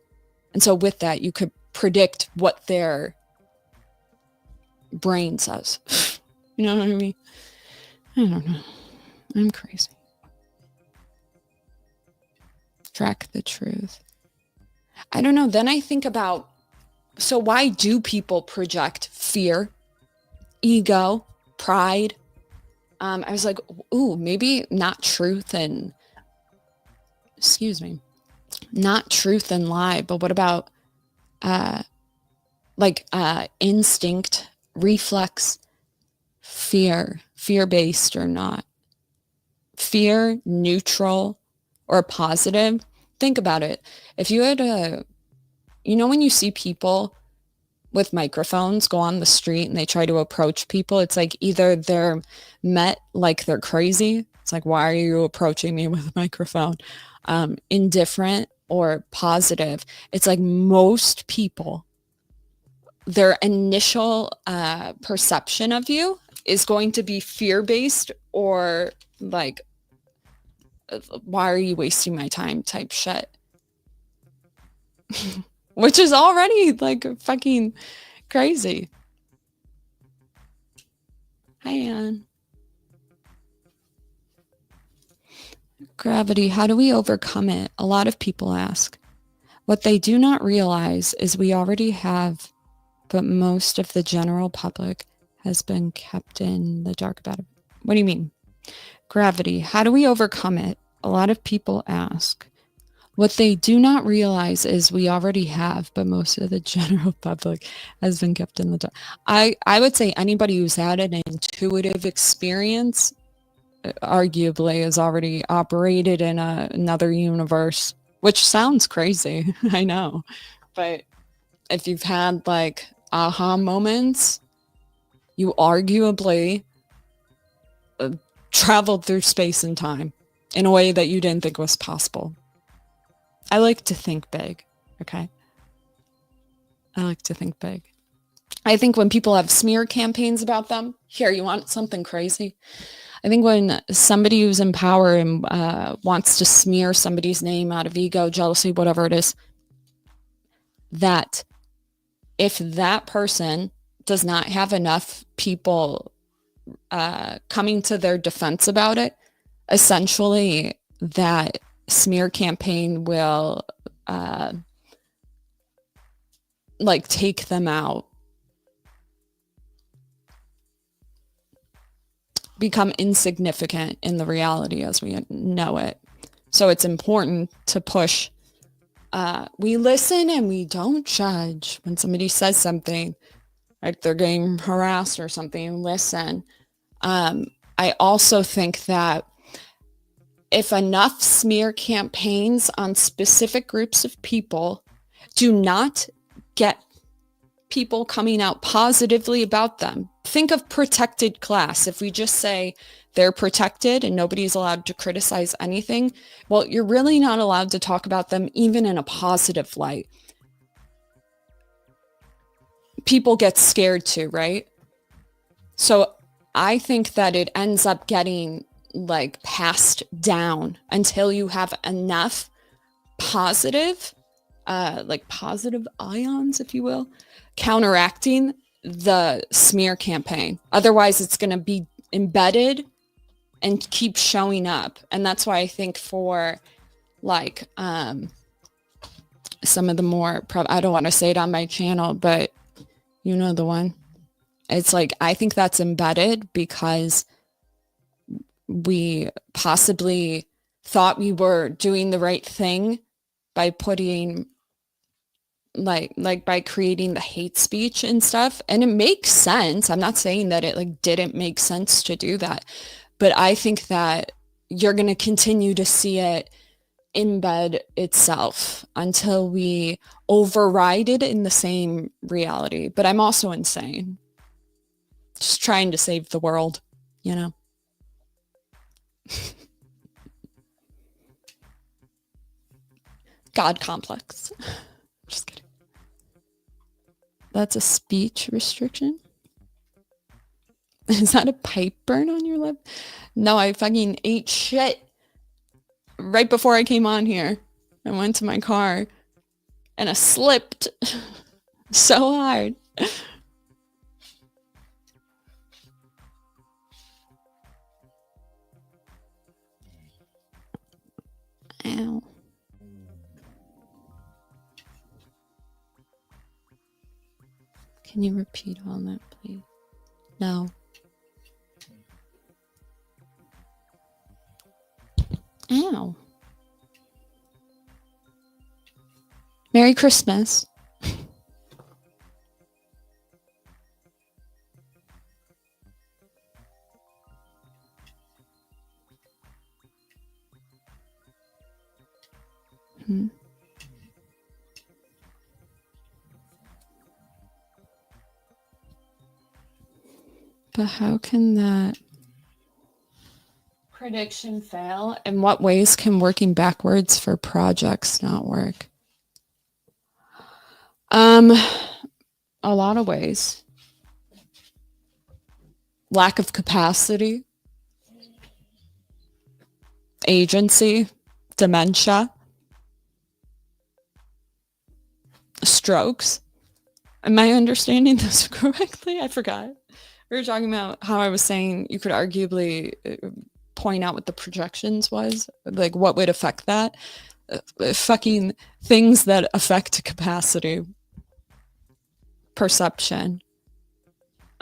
And so with that, you could predict what their brain says. You know what I mean? I don't know. I'm crazy. Track the truth. I don't know. Then I think about, so why do people project fear, ego, pride? I was like, ooh, maybe not truth and, not truth and lie, but what about instinct, reflex, fear-based or not? Fear, neutral, or positive? Think about it. If you had when you see people with microphones go on the street and they try to approach people, it's like either they're met like they're crazy. It's like, why are you approaching me with a microphone? Indifferent or positive. It's like most people their initial perception of you is going to be fear-based or like, why are you wasting my time type shit. Which is already like fucking crazy. Hi, Anne. Gravity, how do we overcome it? A lot of people ask. What they do not realize is we already have, but most of the general public has been kept in the dark about it. What do you mean? Gravity, how do we overcome it? A lot of people ask. What they do not realize is we already have, but most of the general public has been kept in the dark. I would say anybody who's had an intuitive experience arguably has already operated in another universe, which sounds crazy. I know. But if you've had like aha moments, you arguably traveled through space and time in a way that you didn't think was possible. I like to think big, okay? I like to think big. I think when people have smear campaigns about them, here, you want something crazy? I think when somebody who's in power and wants to smear somebody's name out of ego, jealousy, whatever it is, that if that person does not have enough people coming to their defense about it, essentially that smear campaign will like take them out, become insignificant in the reality as we know it. So it's important to push. We listen and we don't judge. When somebody says something, like they're getting harassed or something, listen. I also think that if enough smear campaigns on specific groups of people do not get people coming out positively about them, think of protected class. If we just say they're protected and nobody's allowed to criticize anything, well, you're really not allowed to talk about them even in a positive light. People get scared too, right? So I think that it ends up getting like passed down until you have enough positive, like positive ions, if you will, counteracting the smear campaign. Otherwise, it's going to be embedded and keep showing up. And that's why I think for like some of the more, I don't want to say it on my channel, but you know the one. It's like, I think that's embedded because we possibly thought we were doing the right thing by putting like by creating the hate speech and stuff. And it makes sense. I'm not saying that it like didn't make sense to do that, but I think that you're going to continue to see it embed itself until we override it in the same reality. But I'm also insane. Just trying to save the world, you know? God complex. Just kidding. That's a speech restriction? Is that a pipe burn on your lip? No, I fucking ate shit right before I came on here. I went to my car and I slipped so hard. Ow. Can you repeat all that, please? No. Ow. Merry Christmas. But how can that prediction fail? In what ways can working backwards for projects not work? a lot of ways. Lack of capacity, agency, dementia, strokes. Am I understanding this correctly? I forgot. We were talking about how I was saying you could arguably point out what the projections was, like what would affect that. Fucking things that affect capacity, perception.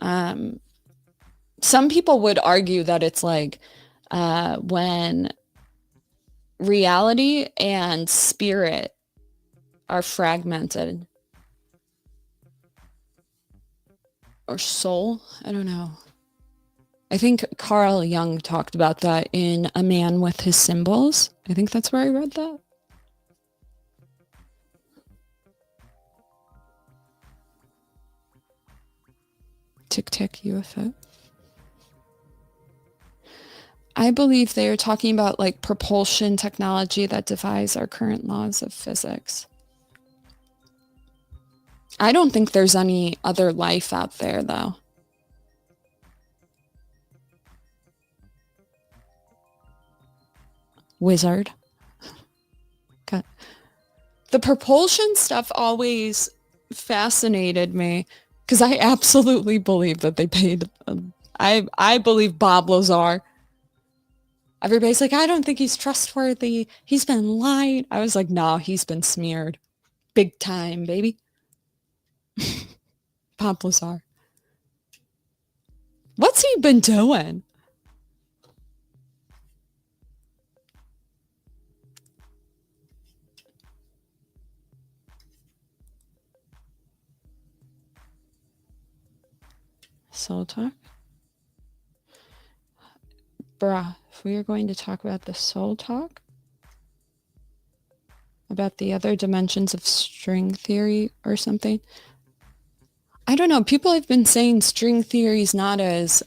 Some people would argue that it's like when reality and spirit are fragmented, or soul, I don't know. I think Carl Jung talked about that in A Man with His Symbols. I think that's where I read that. Tic Tac UFO. I believe they are talking about like propulsion technology that defies our current laws of physics. I don't think there's any other life out there, though. Wizard. Okay. The propulsion stuff always fascinated me because I absolutely believe that they paid. I believe Bob Lazar. Everybody's like, I don't think he's trustworthy. He's been lied. I was like, no, he's been smeared. Big time, baby. Bob Lazar. What's he been doing? Soul talk? Bruh, if we are going to talk about the soul talk, about the other dimensions of string theory or something, I don't know. People have been saying string theory is not as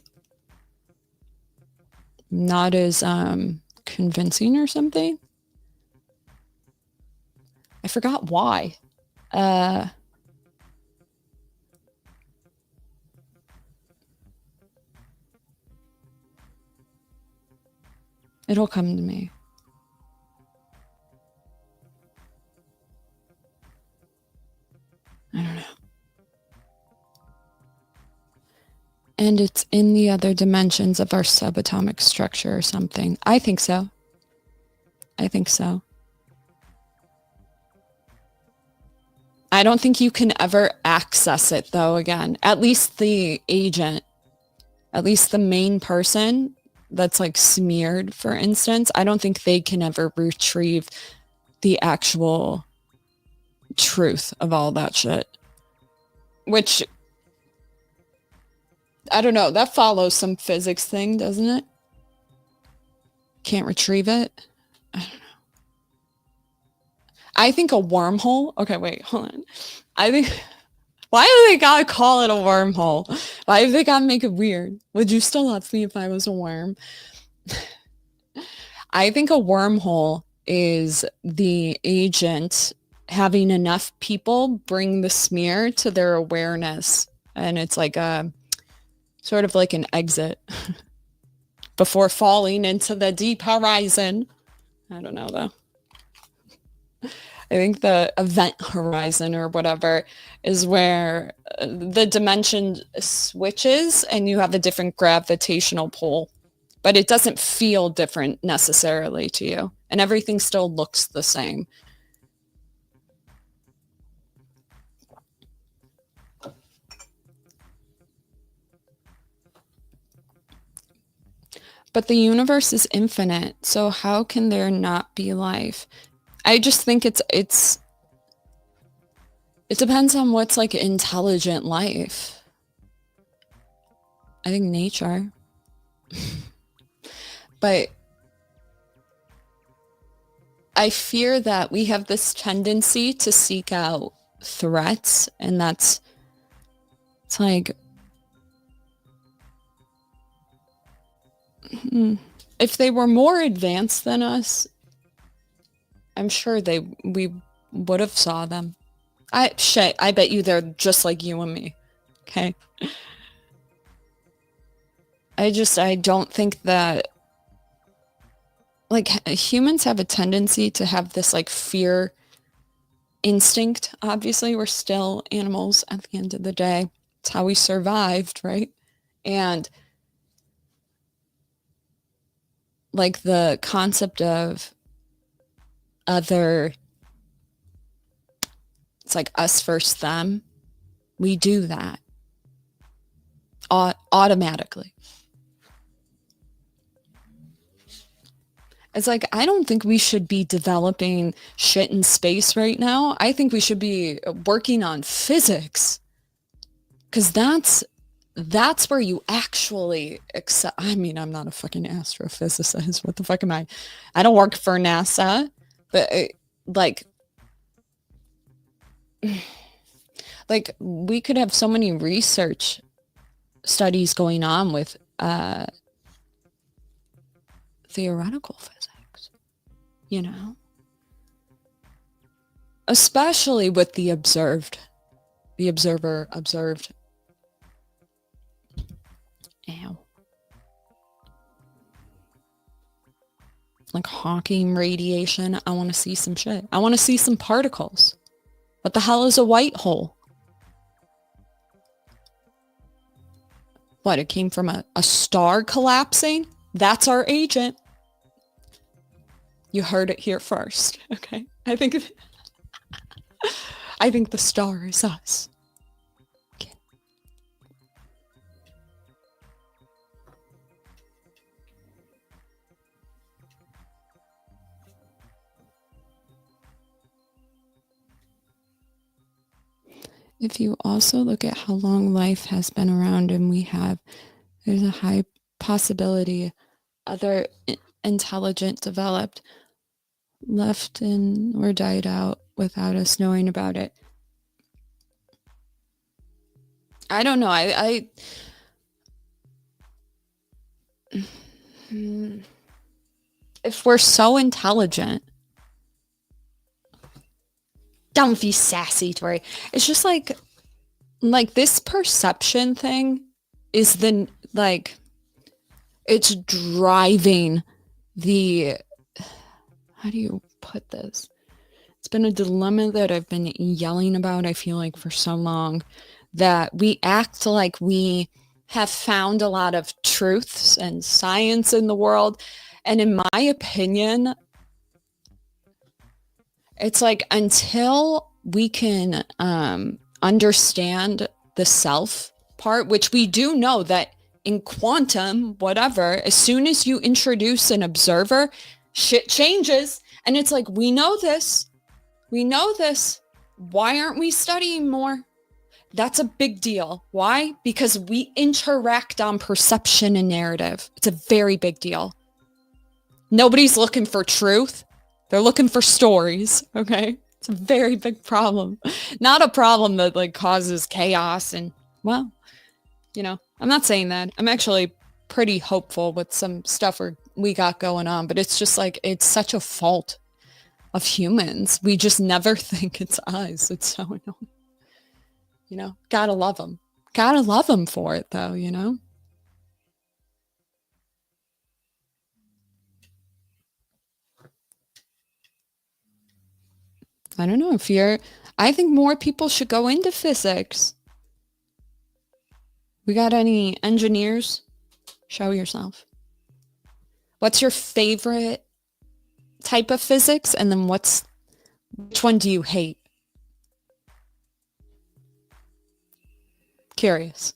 convincing or something. I forgot why. It'll come to me. I don't know. And it's in the other dimensions of our subatomic structure or something. I think so. I think so. I don't think you can ever access it, though, again. At least the agent, at least the main person that's like smeared, for instance, I don't think they can ever retrieve the actual truth of all that shit. Which, I don't know, that follows some physics thing, doesn't it? Can't retrieve it? I don't know. I think a wormhole. Okay, wait, hold on. I think. Why do they gotta call it a wormhole? Why do they gotta make it weird? Would you still love me if I was a worm? I think a wormhole is the agent having enough people bring the smear to their awareness. And it's like a sort of like an exit before falling into the deep horizon. I don't know, though. I think the event horizon or whatever is where the dimension switches and you have a different gravitational pull, but it doesn't feel different necessarily to you, and everything still looks the same. But the universe is infinite, so how can there not be life? I just think it depends on what's like intelligent life. I think nature. But I fear that we have this tendency to seek out threats, and it's like, if they were more advanced than us, I'm sure we would have saw them. I bet you they're just like you and me. Okay. I don't think that, like, humans have a tendency to have this like fear instinct. Obviously, we're still animals at the end of the day. It's how we survived, right? And like the concept of other, it's like us versus them. We do that automatically. It's like, I don't think we should be developing shit in space right now. I think we should be working on physics, because that's where you actually accept. I mean, I'm not a fucking astrophysicist. What the fuck am I? I don't work for NASA, but like we could have so many research studies going on with theoretical physics, you know, especially with the observer observed. Ow. Like Hawking radiation. I want to see some shit. I want to see some particles. What the hell is a white hole? What, it came from a star collapsing? That's our agent. You heard it here first, okay? I think the star is us. Okay. If you also look at how long life has been around, and there's a high possibility other intelligent developed left in or died out without us knowing about it. I don't know. If we're so intelligent, don't be sassy, Tori. It's just like this perception thing is it's driving the, how do you put this? It's been a dilemma that I've been yelling about, I feel like, for so long, that we act like we have found a lot of truths and science in the world. And in my opinion, it's like, until we can understand the self part, which we do know that in quantum, whatever, as soon as you introduce an observer, shit changes. And it's like, we know this. Why aren't we studying more? That's a big deal. Why? Because we interact on perception and narrative. It's a very big deal. Nobody's looking for truth. They're looking for stories, okay? It's a very big problem. Not a problem that like causes chaos and, well, you know, I'm not saying that. I'm actually pretty hopeful with some stuff we got going on, but it's just like, it's such a fault of humans. We just never think it's us. It's so annoying. You know, gotta love them. Gotta love them for it, though, you know? I don't know, I think more people should go into physics. We got any engineers? Show yourself. What's your favorite type of physics? And then which one do you hate? Curious.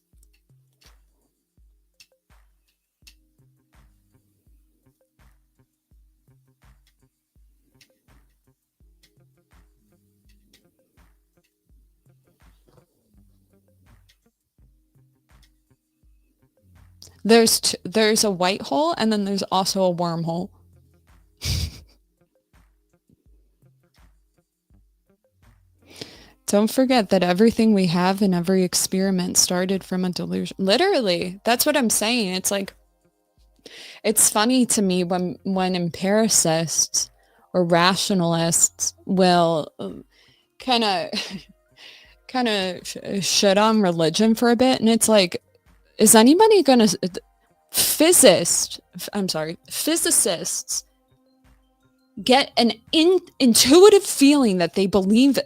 There's a white hole, and then there's also a wormhole. Don't forget that everything we have in every experiment started from a delusion. Literally, that's what I'm saying. It's like, it's funny to me when empiricists or rationalists will kind of kind of shit on religion for a bit, and it's like, is anybody gonna physicists get an intuitive feeling that they believe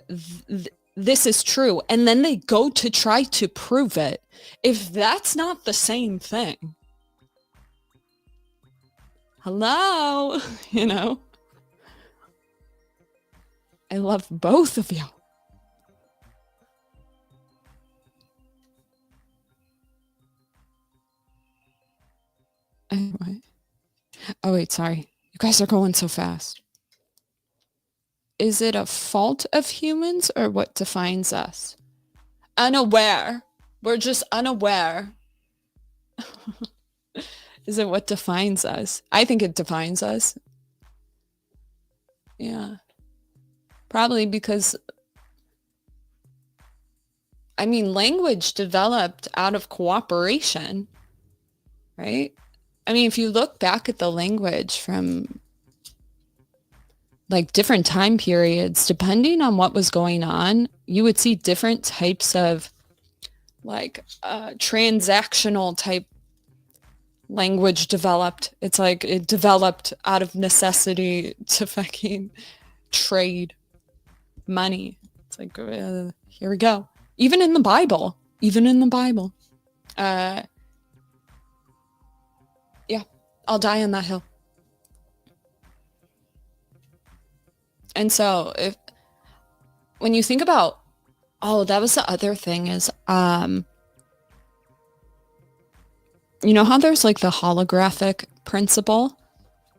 this is true, and then they go to try to prove it? If that's not the same thing, hello, you know, I love both of you. Anyway. Oh, wait, sorry. You guys are going so fast. Is it a fault of humans or what defines us? Unaware. We're just unaware. Is it what defines us? I think it defines us. Yeah. Probably because, I mean, language developed out of cooperation, right? I mean, if you look back at the language from like different time periods, depending on what was going on, you would see different types of like transactional type language developed. It's like it developed out of necessity to fucking trade money. It's like, here we go. Even in the Bible. Yeah, I'll die on that hill. And so when you think about, that was the other thing is, you know how there's like the holographic principle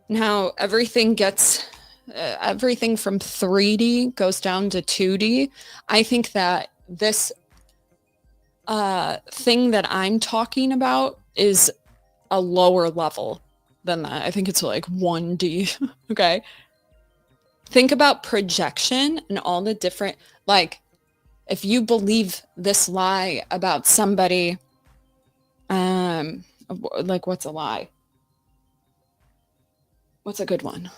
and how everything gets, everything from 3D goes down to 2D. I think that this thing that I'm talking about is a lower level than that. I think it's like 1D. Okay. Think about projection and all the different, like, if you believe this lie about somebody, like, what's a lie? What's a good one?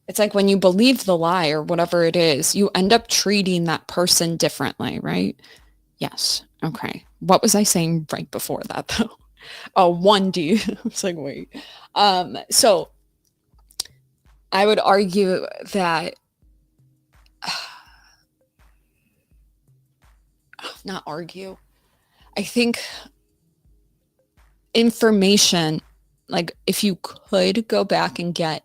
It's like when you believe the lie or whatever it is, you end up treating that person differently, right? Yes. Okay. What was I saying right before that, though? Oh, 1D. It's like, wait. So I would argue that, not argue, I think information, like if you could go back and get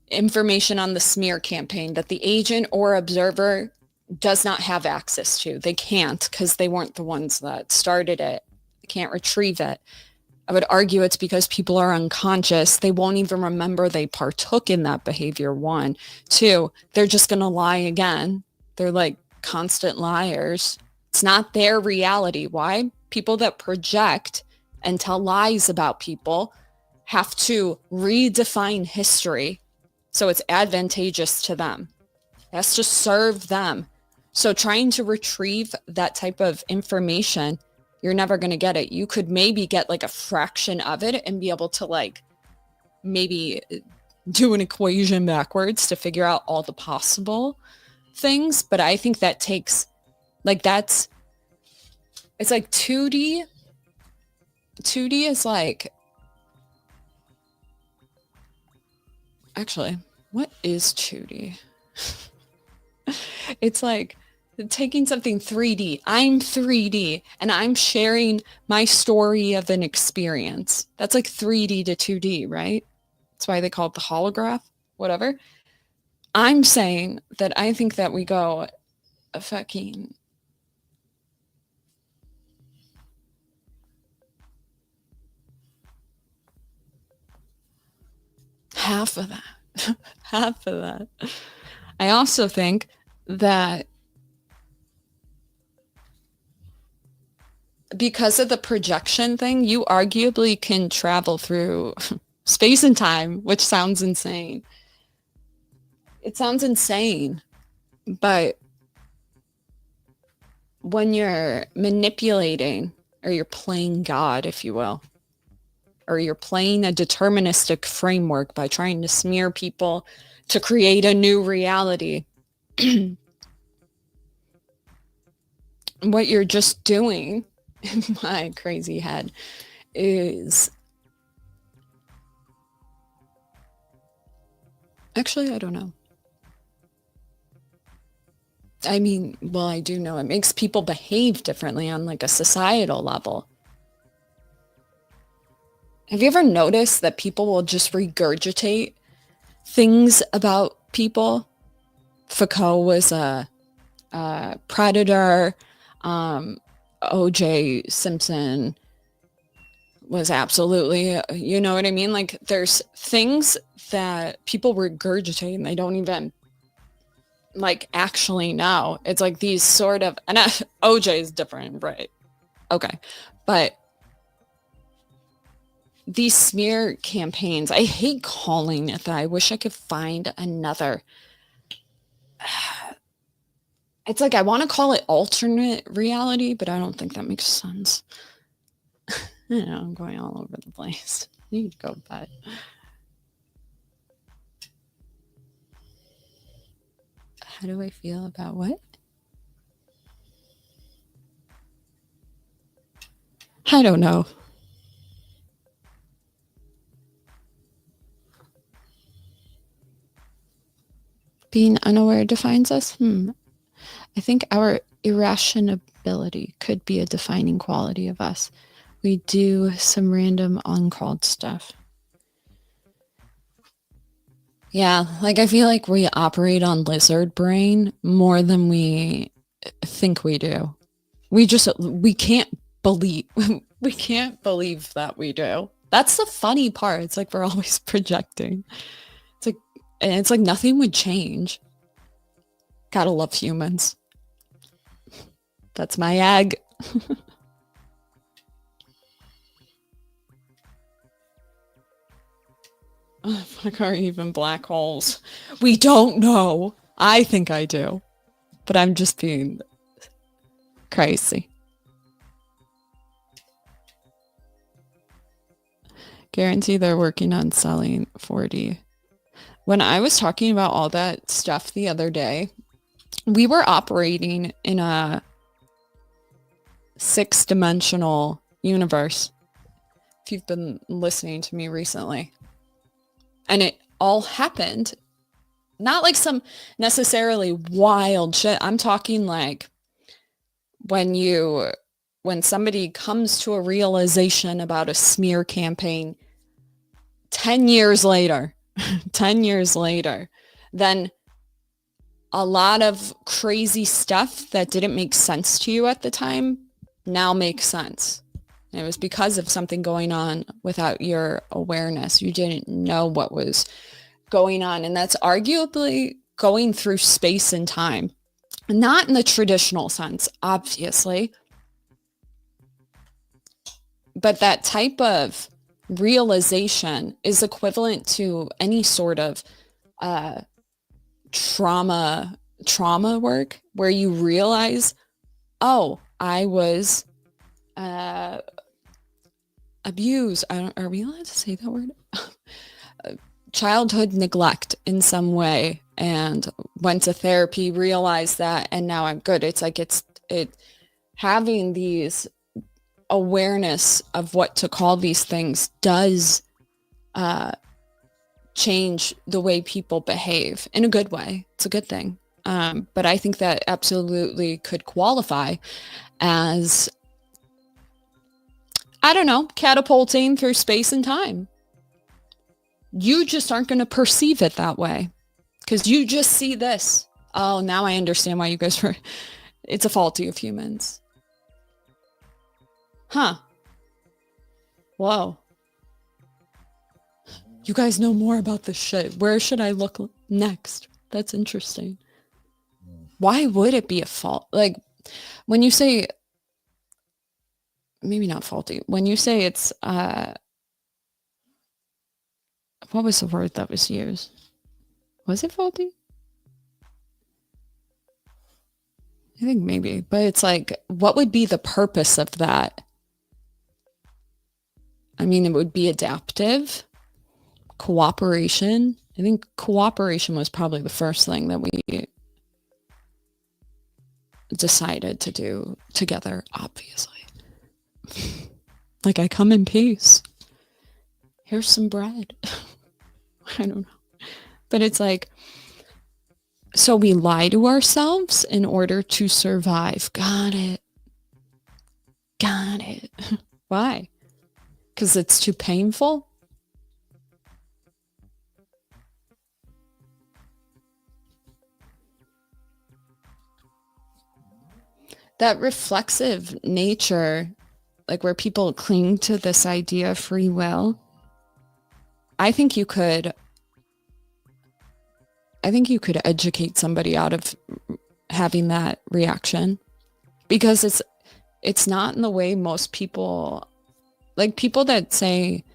information on the smear campaign that the agent or observer does not have access to, they can't because they weren't the ones that started it. They can't retrieve it. I would argue it's because people are unconscious. They won't even remember they partook in that behavior, 1. 2, they're just going to lie again. They're like constant liars. It's not their reality. Why? People that project and tell lies about people have to redefine history so it's advantageous to them. It has to serve them. So trying to retrieve that type of information, you're never going to get it. You could maybe get like a fraction of it and be able to like maybe do an equation backwards to figure out all the possible things. But I think that takes like, it's like 2D. 2D is like, actually, what is 2D? It's like taking something 3D. I'm 3D and I'm sharing my story of an experience. That's like 3D to 2D, right? That's why they call it the holograph, whatever. I'm saying that I think that we go a fucking half of that. Half of that. I also think that because of the projection thing, you arguably can travel through space and time, which sounds insane. It sounds insane, but when you're manipulating or you're playing God, if you will, or you're playing a deterministic framework by trying to smear people to create a new reality, what you're just doing in my crazy head is, actually, I don't know. I mean, well, I do know it makes people behave differently on like a societal level. Have you ever noticed that people will just regurgitate things about people? Foucault was a predator. O.J. Simpson was absolutely, you know what I mean? Like there's things that people regurgitate and they don't even like actually know. It's like these sort of, and OJ is different, right? Okay. But these smear campaigns, I hate calling it that. I wish I could find another. It's like I want to call it alternate reality, but I don't think that makes sense. You know, I'm going all over the place. You need to go to bed. How do I feel about what? I don't know. Being unaware defines us? I think our irrationality could be a defining quality of us. We do some random uncalled stuff. Yeah, like I feel like we operate on lizard brain more than we think we do. We can't believe we can't believe that we do. That's the funny part. It's like we're always projecting. It's like nothing would change. Gotta love humans. That's my egg. Fuck, are even black holes? We don't know. I think I do. But I'm just being crazy. Guarantee they're working on selling 4D. When I was talking about all that stuff the other day, we were operating in a 6-dimensional universe. If you've been listening to me recently. And it all happened. Not like some necessarily wild shit. I'm talking like when somebody comes to a realization about a smear campaign 10 years later, then a lot of crazy stuff that didn't make sense to you at the time now makes sense. And it was because of something going on without your awareness. You didn't know what was going on. And that's arguably going through space and time. Not in the traditional sense, obviously. But that type of realization is equivalent to any sort of trauma work where you realize, oh, I was abused. Are we allowed to say that word? Childhood neglect in some way, and went to therapy, realized that, and now I'm good. It's like it having these awareness of what to call these things does change the way people behave in a good way. It's a good thing. But I think that absolutely could qualify as, I don't know, catapulting through space and time. You just aren't going to perceive it that way because you just see this. Oh, now I understand why you guys were. It's a faulty of humans. Huh. Whoa. You guys know more about this shit. Where should I look next? That's interesting. Why would it be a fault? Like, when you say, maybe not faulty, when you say it's, what was the word that was used? Was it faulty? I think maybe, but it's like, what would be the purpose of that? I mean, it would be adaptive, cooperation. I think cooperation was probably the first thing that we decided to do together, obviously. Like, I come in peace. Here's some bread. I don't know. But it's like, so we lie to ourselves in order to survive. Got it. Got it. Why? Because it's too painful? That reflexive nature, like where people cling to this idea of free will, I think you could educate somebody out of having that reaction, because it's not in the way most people, like people that say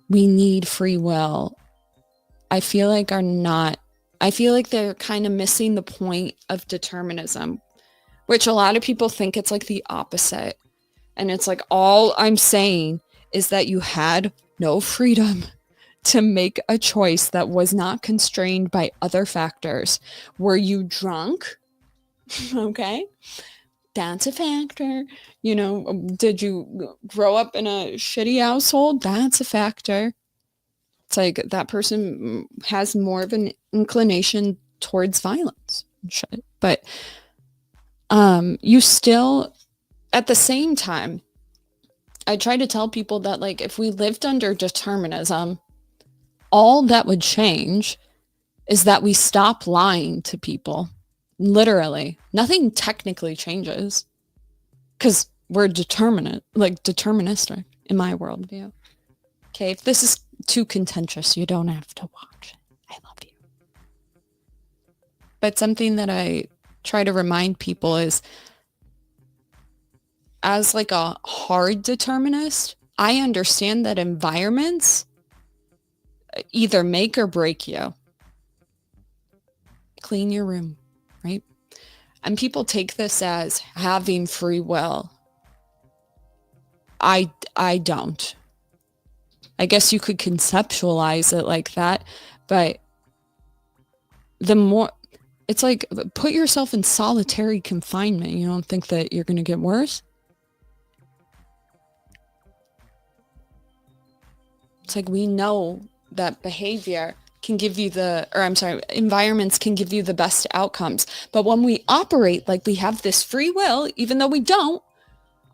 we need free will, I feel like they're kind of missing the point of determinism, which a lot of people think it's like the opposite. And it's like, all I'm saying is that you had no freedom to make a choice that was not constrained by other factors. Were you drunk? Okay. That's a factor. Did you grow up in a shitty household? That's a factor. It's like that person has more of an inclination towards violence. But you still, at the same time, I try to tell people that, like, if we lived under determinism, all that would change is that we stop lying to people. Literally. Nothing technically changes because we're deterministic in my worldview. Okay, if this is too contentious, you don't have to watch it. I love you. But something that I try to remind people is, as like a hard determinist, I understand that environments either make or break you. Clean your room, right? And people take this as having free will. I don't. I guess you could conceptualize it like that, but the more, it's like, put yourself in solitary confinement. You don't think that you're going to get worse? It's like, we know that behavior can give you environments can give you the best outcomes. But when we operate like we have this free will, even though we don't,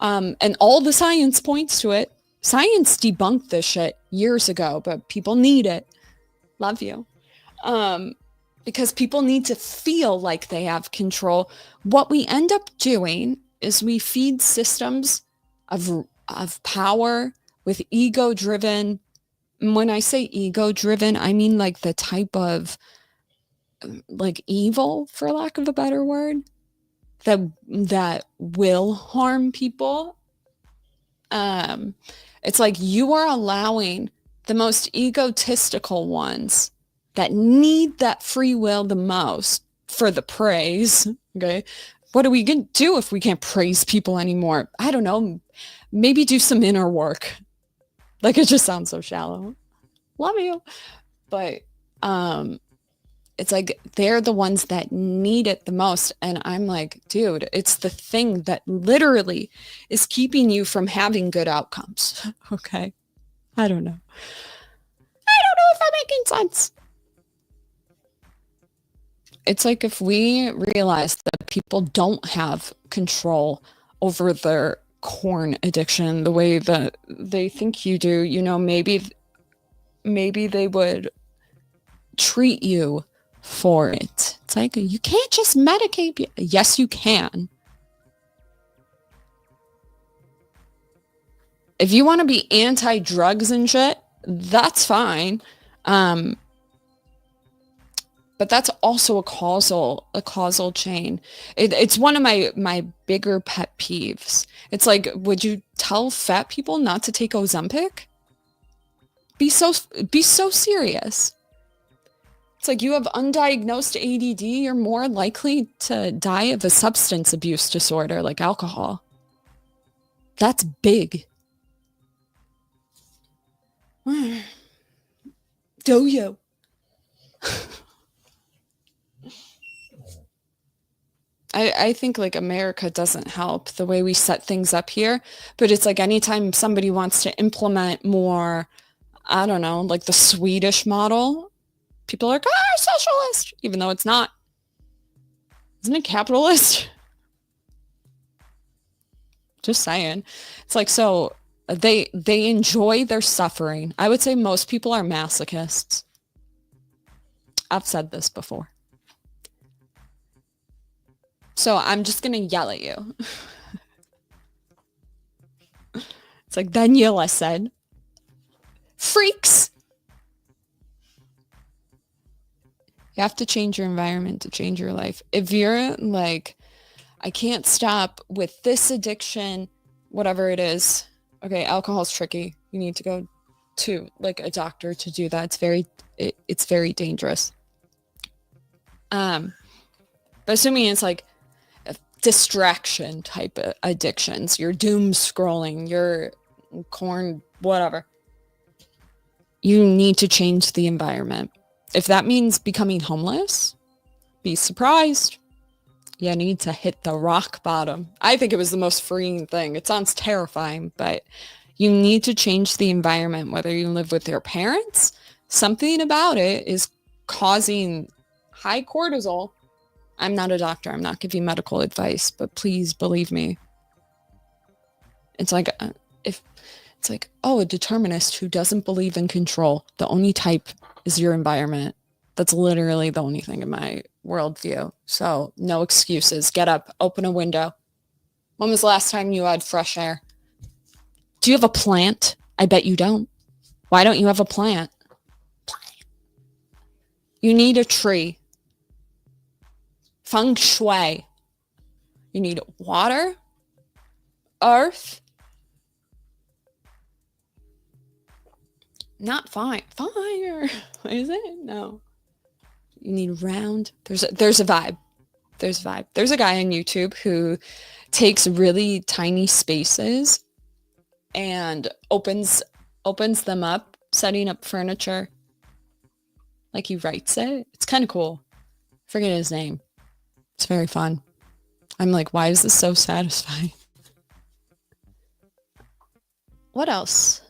and all the science points to it, science debunked this shit years ago, but people need it. Love you. Because people need to feel like they have control. What we end up doing is we feed systems of power with ego-driven. When I say ego-driven, I mean like the type of like evil, for lack of a better word, that will harm people. It's like you are allowing the most egotistical ones that need that free will the most for the praise. Okay. What are we going to do if we can't praise people anymore? I don't know. Maybe do some inner work. Like, it just sounds so shallow. Love you. But it's like they're the ones that need it the most. And I'm like, dude, it's the thing that literally is keeping you from having good outcomes. Okay. I don't know. I don't know if I'm making sense. It's like, if we realize that people don't have control over their corn addiction the way that they think you do, maybe they would treat you for it. It's like, you can't just medicate. Yes, you can. If you want to be anti-drugs and shit, that's fine. But that's also a causal chain. It's one of my bigger pet peeves. It's like, would you tell fat people not to take Ozempic? Be so serious. It's like, you have undiagnosed ADD, you're more likely to die of a substance abuse disorder like alcohol. That's big. Do you? I think like America doesn't help the way we set things up here, but it's like anytime somebody wants to implement more, I don't know, like the Swedish model, people are like, socialist, even though it's not. Isn't it capitalist? Just saying. It's like, so they enjoy their suffering. I would say most people are masochists. I've said this before. So I'm just going to yell at you. It's like Daniela said. Freaks! You have to change your environment to change your life. If you're like, I can't stop with this addiction, whatever it is. Okay, alcohol's tricky. You need to go to like a doctor to do that. It's very dangerous. But assuming it's like distraction type of addictions, your doom scrolling, your corn, whatever, you need to change the environment. If that means becoming homeless, be surprised. You need to hit the rock bottom. I think it was the most freeing thing. It sounds terrifying, but you need to change the environment, whether you live with your parents. Something about it is causing high cortisol. I'm not a doctor. I'm not giving medical advice, but please believe me. It's like a determinist who doesn't believe in control. The only type is your environment. That's literally the only thing in my worldview. So no excuses. Get up, open a window. When was the last time you had fresh air? Do you have a plant? I bet you don't. Why don't you have a plant? You need a tree. Feng shui. You need water, earth, not fire. Is it? No. You need round. There's a vibe. There's a vibe. There's a guy on YouTube who takes really tiny spaces and opens them up, setting up furniture. Like he writes it. It's kind of cool. I forget his name. It's very fun. I'm like, why is this so satisfying? What else?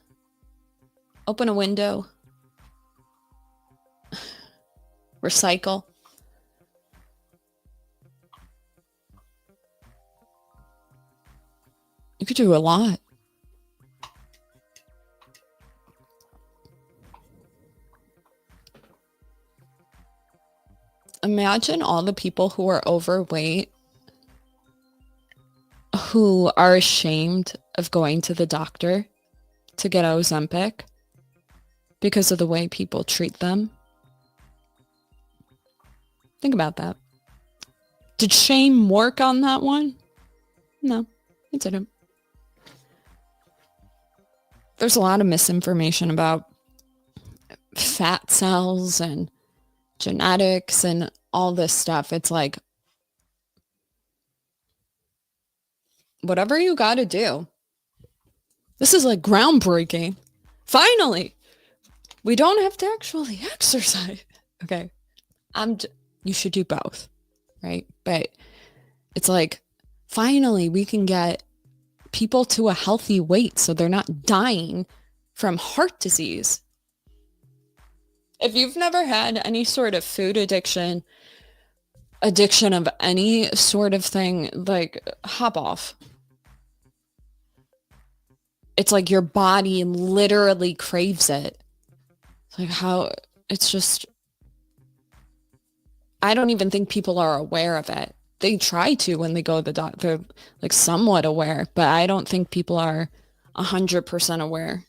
Open a window. Recycle. You could do a lot. Imagine all the people who are overweight who are ashamed of going to the doctor to get Ozempic because of the way people treat them. Think about that. Did shame work on that one? No, it didn't. There's a lot of misinformation about fat cells and genetics and all this stuff. It's like, whatever you got to do. This is like groundbreaking. Finally, we don't have to actually exercise. Okay. You should do both, right? But it's like, finally, we can get people to a healthy weight so they're not dying from heart disease. If you've never had any sort of food addiction of any sort of thing, like, hop off. It's like your body literally craves it. It's like it's just, I don't even think people are aware of it. They try to when they go to the doctor, they're like somewhat aware, but I don't think people are 100% aware.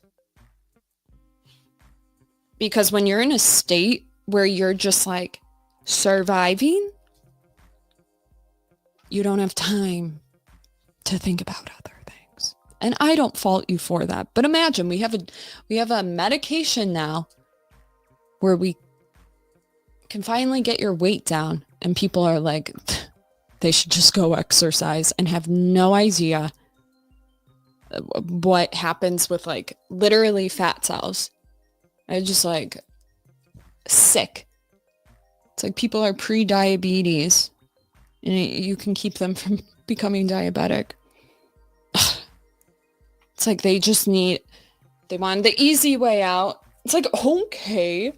Because when you're in a state where you're just like surviving, you don't have time to think about other things. And I don't fault you for that. But imagine we have a medication now where we can finally get your weight down, and people are like, they should just go exercise, and have no idea what happens with like literally fat cells. I just like sick. It's like people are pre-diabetes and you can keep them from becoming diabetic. It's like they want the easy way out. It's like, okay,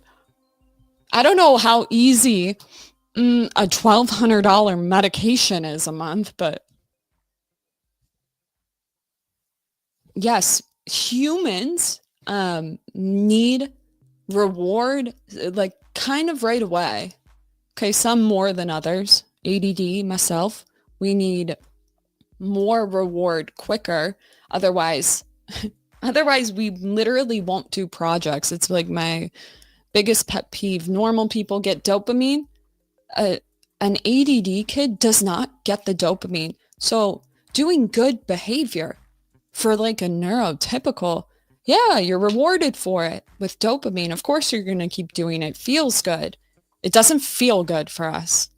I don't know how easy a $1,200 medication is a month, but yes, humans need reward, like, kind of right away. Okay, some more than others. ADD, myself, we need more reward quicker. Otherwise we literally won't do projects. It's like my biggest pet peeve. Normal people get dopamine. An ADD kid does not get the dopamine. So doing good behavior for like a neurotypical, yeah, you're rewarded for it with dopamine. Of course you're going to keep doing it. Feels good. It doesn't feel good for us.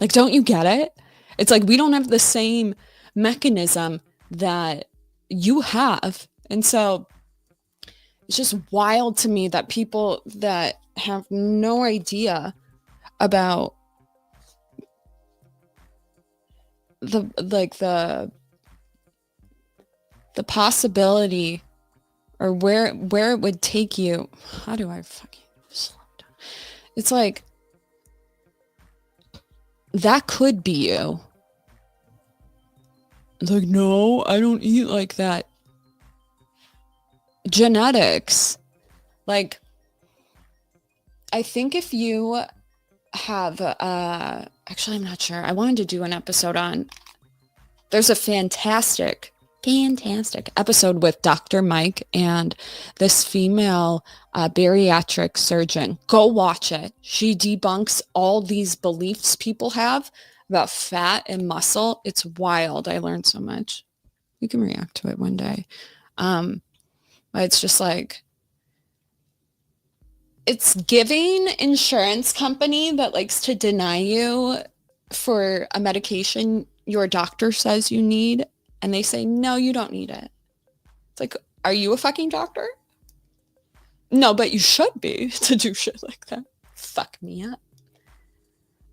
Like, don't you get it? It's like we don't have the same mechanism that you have. And so it's just wild to me that people that have no idea about the possibility or where it would take you. How do I fucking slow down? It's like, that could be you. It's like, no, I don't eat like that. Genetics. Like, I think if you have, actually, I'm not sure. I wanted to do an episode on, there's a fantastic episode with Dr. Mike and this female bariatric surgeon. Go watch it. She debunks all these beliefs people have about fat and muscle. It's wild. I learned so much. You can react to it one day. But it's just like, it's giving insurance company that likes to deny you for a medication your doctor says you need, and they say, no, you don't need it. It's like, are you a fucking doctor? No, but you should be to do shit like that. Fuck me up.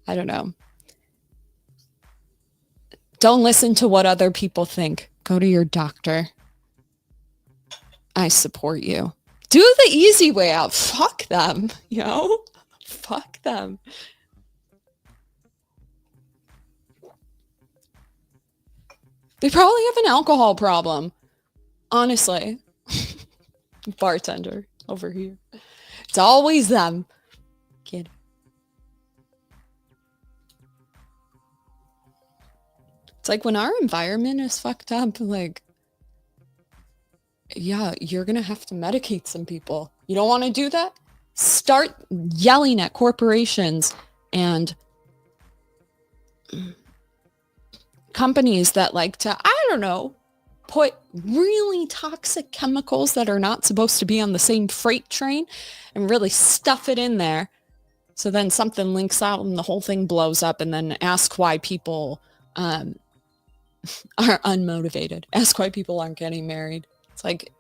I don't know. Don't listen to what other people think. Go to your doctor. I support you. Do the easy way out. Fuck them, Fuck them. They probably have an alcohol problem. Honestly. Bartender over here. It's always them. Kid. It's like when our environment is fucked up, like, yeah, you're going to have to medicate some people. You don't want to do that? Start yelling at corporations and companies that like to, I don't know, put really toxic chemicals that are not supposed to be on the same freight train and really stuff it in there. So then something links out and the whole thing blows up, and then ask why people are unmotivated. Ask why people aren't getting married. It's like,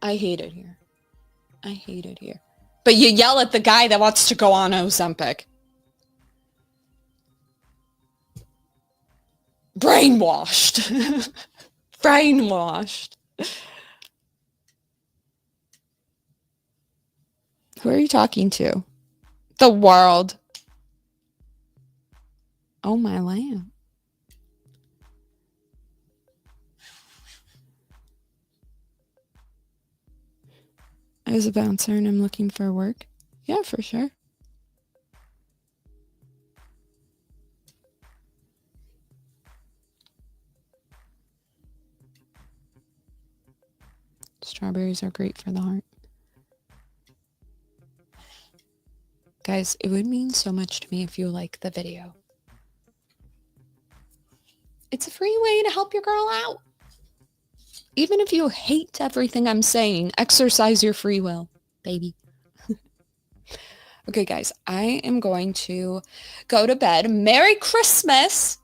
I hate it here. I hate it here. But you yell at the guy that wants to go on Ozempic. Brainwashed. Brainwashed. Who are you talking to? The world. Oh, my lamb. I was a bouncer and I'm looking for work. Yeah, for sure. Strawberries are great for the heart. Guys, it would mean so much to me if you like the video. It's a free way to help your girl out. Even if you hate everything I'm saying, exercise your free will, baby. Okay, guys, I am going to go to bed. Merry Christmas.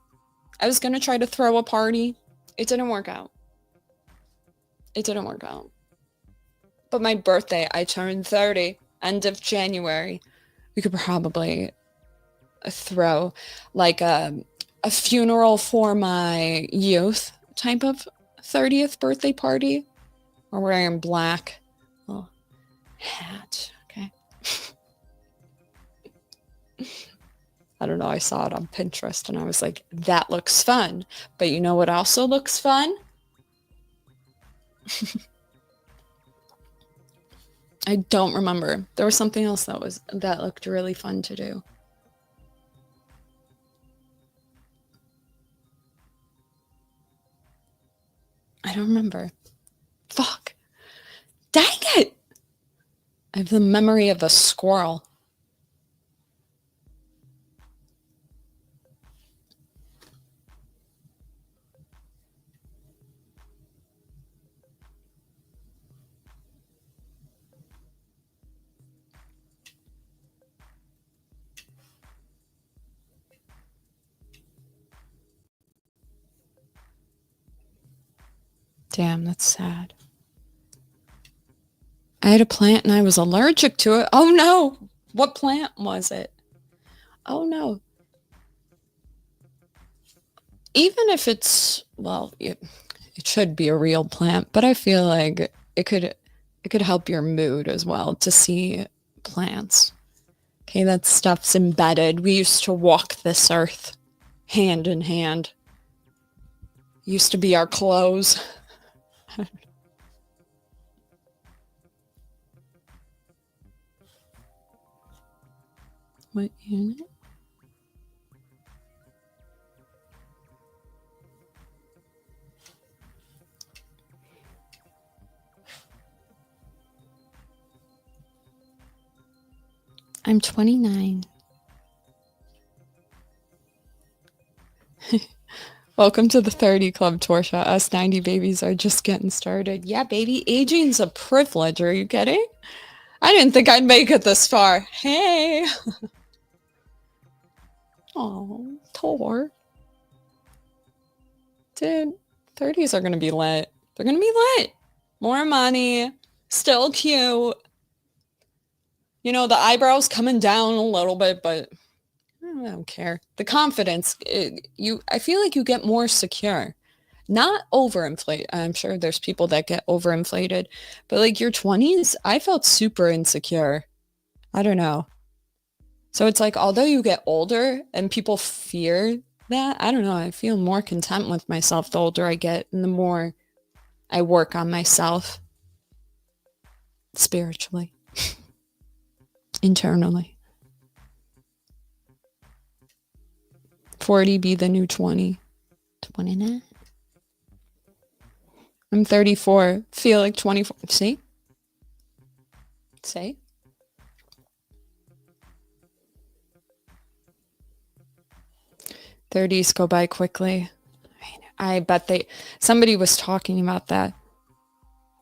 I was going to try to throw a party. It didn't work out. But my birthday, I turned 30, end of January. We could probably throw like a funeral for my youth type of 30th birthday party. Or wearing black little hat. Okay. I don't know. I saw it on Pinterest and I was like, that looks fun. But you know what also looks fun? I don't remember. There was something else that looked really fun to do. I don't remember. Fuck. Dang it! I have the memory of a squirrel. Damn, that's sad. I had a plant and I was allergic to it. Oh no! What plant was it? Oh no. Even if it's, well, it should be a real plant, but I feel like it could help your mood as well to see plants. Okay, that stuff's embedded. We used to walk this earth hand in hand. Used to be our clothes. What unit? I'm 29. Welcome to the 30 Club, Torshaa. Us 90 babies are just getting started. Yeah, baby, aging's a privilege. Are you kidding? I didn't think I'd make it this far. Hey. Oh, Tor. Dude, 30s are going to be lit. They're going to be lit. More money. Still cute. You know, the eyebrows coming down a little bit, but I don't care. The confidence, I feel like you get more secure. Not overinflate. I'm sure there's people that get overinflated, but like your 20s, I felt super insecure. I don't know. So it's like, although you get older and people fear that, I don't know, I feel more content with myself the older I get and the more I work on myself spiritually, internally. 40 be the new 20. 29. I'm 34. Feel like 24. See? 30s go by quickly. I bet somebody was talking about that.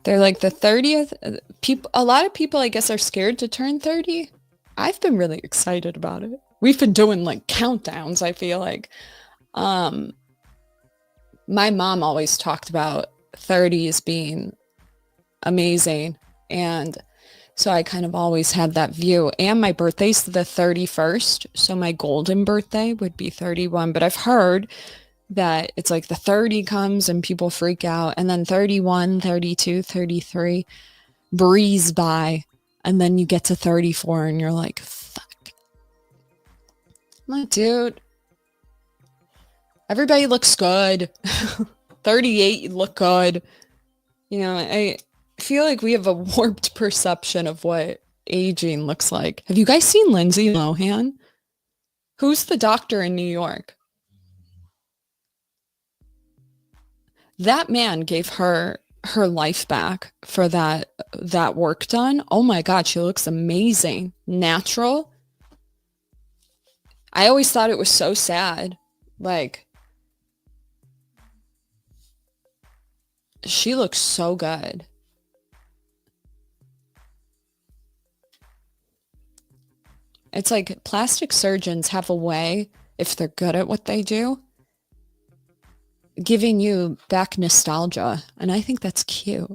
They're like the 30th people. A lot of people, I guess, are scared to turn 30. I've been really excited about it. We've been doing like countdowns, I feel like. My mom always talked about 30s being amazing. And so I kind of always had that view. And my birthday's the 31st. So my golden birthday would be 31. But I've heard that it's like the 30 comes and people freak out. And then 31, 32, 33 breeze by. And then you get to 34 and you're like, fuck. I'm like, dude, everybody looks good. 38, you look good. You know, I feel like we have a warped perception of what aging looks like. Have you guys seen Lindsay Lohan? Who's the doctor in New York? That man gave her life back for that work done. Oh my God, she looks amazing. Natural. I always thought it was so sad. Like, she looks so good. It's like plastic surgeons have a way, if they're good at what they do, giving you back nostalgia. And I think that's cute.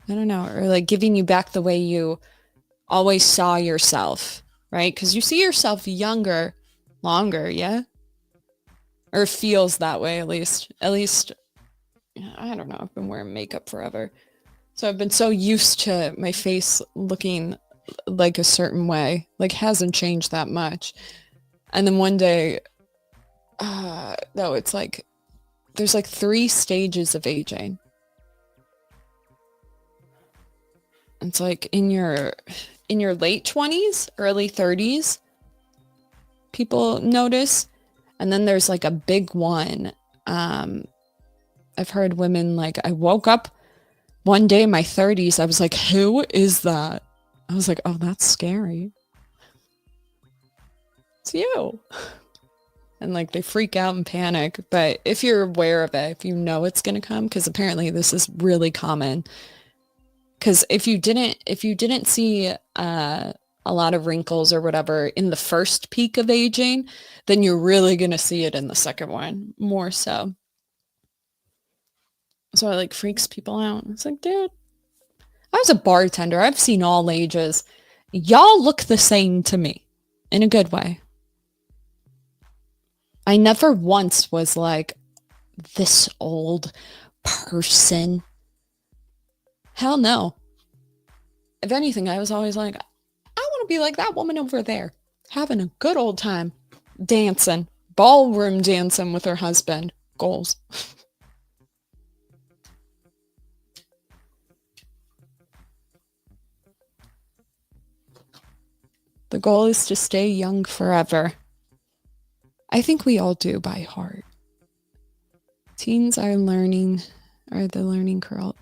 I don't know. Or like giving you back the way you always saw yourself, right? Because you see yourself younger longer, yeah? Or it feels that way, at least. At least, I don't know. I've been wearing makeup forever. So I've been so used to my face looking like a certain way. Like, hasn't changed that much. And then one day, no, it's like, there's like 3 stages of aging. It's like in your late 20s, early 30s, people notice. And then there's like a big one. I've heard women like, I woke up one day in my 30s. I was like, who is that? I was like, oh, that's scary. It's you. And like they freak out and panic. But if you're aware of it, if you know it's going to come, because apparently this is really common. Because if you didn't see a lot of wrinkles or whatever in the first peak of aging, then you're really going to see it in the second one more so. So it like freaks people out. It's like, dude, I was a bartender. I've seen all ages. Y'all look the same to me in a good way. I never once was like, this old person. Hell no. If anything, I was always like, I want to be like that woman over there, having a good old time, dancing, ballroom dancing with her husband. Goals. The goal is to stay young forever. I think we all do by heart. Teens are the learning curve.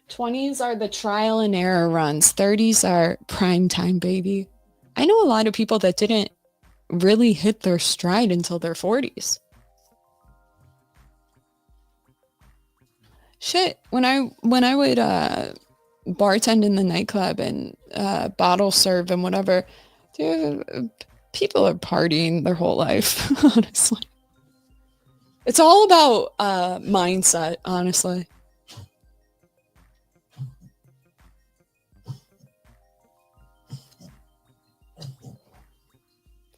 20s are the trial and error runs. 30s are prime time, baby. I know a lot of people that didn't really hit their stride until their 40s. Shit, when I would bartend in the nightclub and bottle serve and whatever, dude, people are partying their whole life, honestly. It's all about mindset, honestly.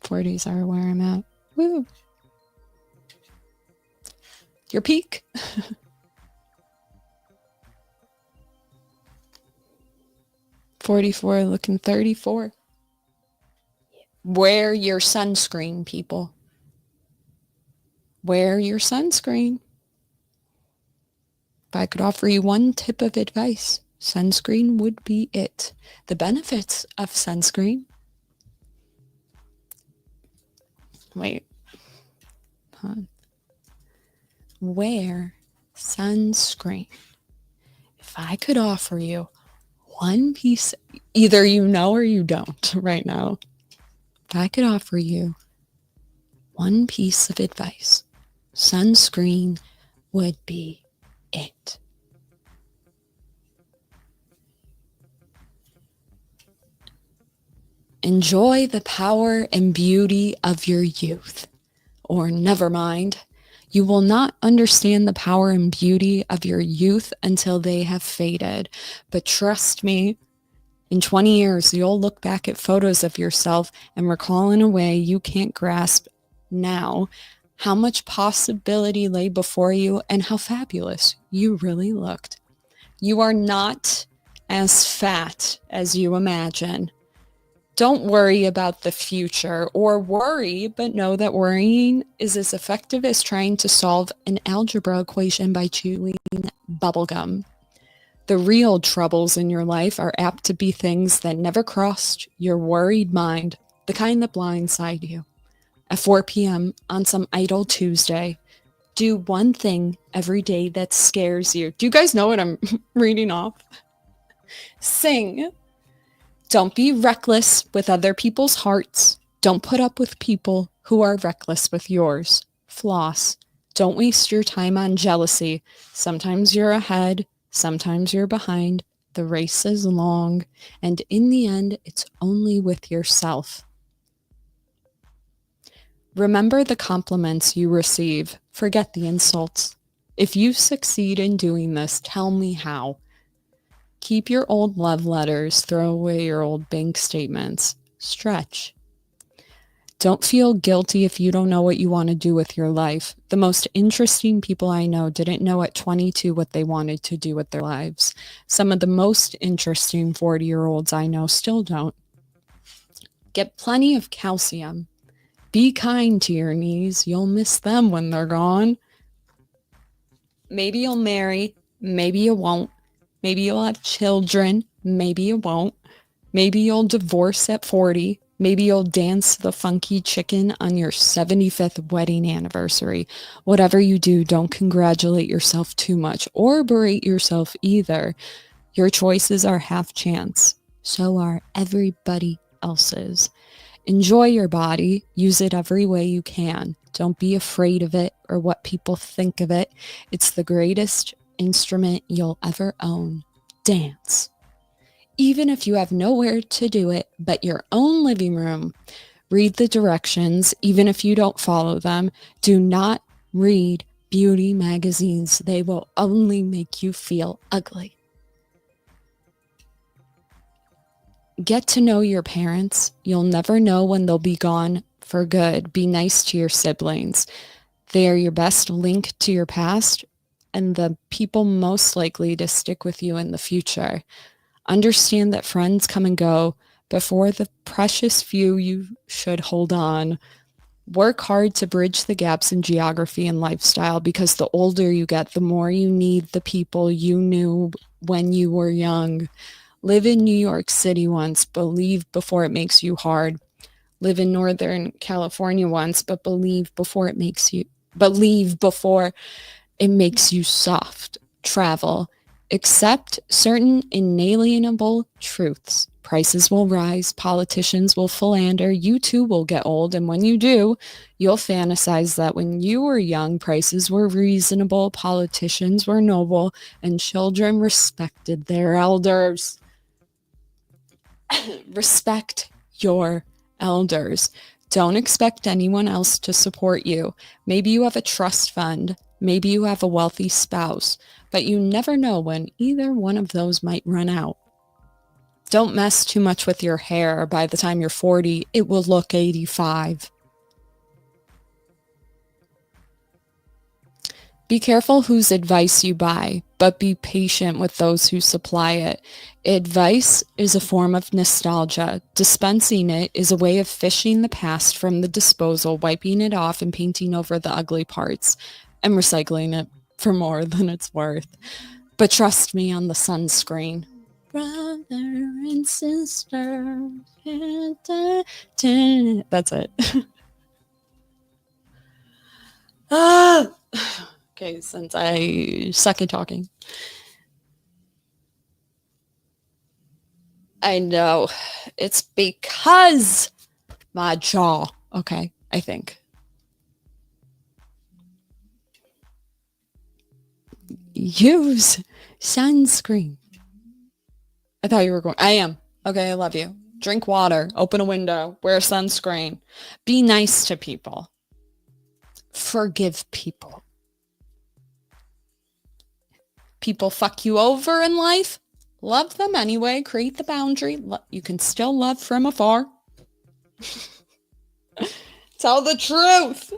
'40s are where I'm at. Woo. Your peak. 44 looking 34. Wear your sunscreen, people. Wear your sunscreen. If I could offer you one tip of advice, sunscreen would be it. The benefits of sunscreen. Wait. Wear sunscreen. If I could offer you one piece, either you know or you don't right now. If I could offer you one piece of advice, sunscreen would be it. Enjoy the power and beauty of your youth. Or never mind, you will not understand the power and beauty of your youth until they have faded. But trust me, in 20 years, you'll look back at photos of yourself and recall in a way you can't grasp now how much possibility lay before you and how fabulous you really looked. You are not as fat as you imagine. Don't worry about the future, or worry, but know that worrying is as effective as trying to solve an algebra equation by chewing bubblegum. The real troubles in your life are apt to be things that never crossed your worried mind, the kind that blindside you. At 4 p.m. on some idle Tuesday, do one thing every day that scares you. Do you guys know what I'm reading off? Sing. Don't be reckless with other people's hearts. Don't put up with people who are reckless with yours. Floss. Don't waste your time on jealousy. Sometimes you're ahead, sometimes you're behind. The race is long, and in the end, it's only with yourself. Remember the compliments you receive. Forget the insults. If you succeed in doing this, tell me how. Keep your old love letters. Throw away your old bank statements. Stretch. Don't feel guilty if you don't know what you want to do with your life. The most interesting people I know didn't know at 22 what they wanted to do with their lives. Some of the most interesting 40-year-olds I know still don't. Get plenty of calcium. Be kind to your knees. You'll miss them when they're gone. Maybe you'll marry. Maybe you won't. Maybe you'll have children. Maybe you won't. Maybe you'll divorce at 40. Maybe you'll dance the funky chicken on your 75th wedding anniversary. Whatever you do, don't congratulate yourself too much or berate yourself either. Your choices are half chance. So are everybody else's. Enjoy your body. Use it every way you can. Don't be afraid of it or what people think of it. It's the greatest instrument you'll ever own. Dance. Even if you have nowhere to do it but your own living room. Read the directions, even if you don't follow them. Do not read beauty magazines. They will only make you feel ugly. Get to know your parents. You'll never know when they'll be gone for good. Be nice to your siblings. They are your best link to your past and the people most likely to stick with you in the future. Understand that friends come and go. Before the precious few, you should hold on. Work hard to bridge the gaps in geography and lifestyle, because the older you get, the more you need the people you knew when you were young. Live in New York City once, believe before it makes you hard. Live in Northern California once, but believe before it makes you soft. Travel. Accept certain inalienable truths. Prices will rise, politicians will philander, you too will get old, and when you do, you'll fantasize that when you were young, prices were reasonable, politicians were noble, and children respected their elders. Respect your elders. Don't expect anyone else to support you. Maybe you have a trust fund. Maybe you have a wealthy spouse, but you never know when either one of those might run out. Don't mess too much with your hair. By the time you're 40, it will look 85. Be careful whose advice you buy, but be patient with those who supply it. Advice is a form of nostalgia. Dispensing it is a way of fishing the past from the disposal, wiping it off and painting over the ugly parts, and recycling it for more than it's worth. But trust me on the sunscreen. Brother and sister. That's it. Okay, since I suck at talking. I know. It's because my jaw. Okay, I think. Use sunscreen. I thought you were going. I am. Okay, I love you. Drink water. Open a window. Wear sunscreen. Be nice to people. Forgive people. People fuck you over in life. Love them anyway. Create the boundary. You can still love from afar. Tell the truth.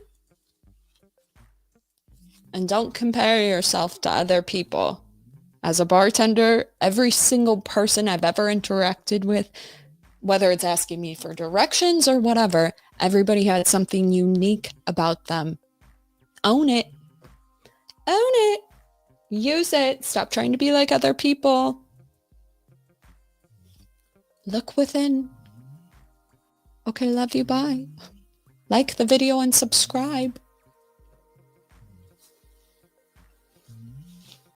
And don't compare yourself to other people. As a bartender, every single person I've ever interacted with, whether it's asking me for directions or whatever, everybody had something unique about them. Own it. Own it. Use it. Stop trying to be like other people. Look within. Okay, love you. Bye. Like the video and subscribe.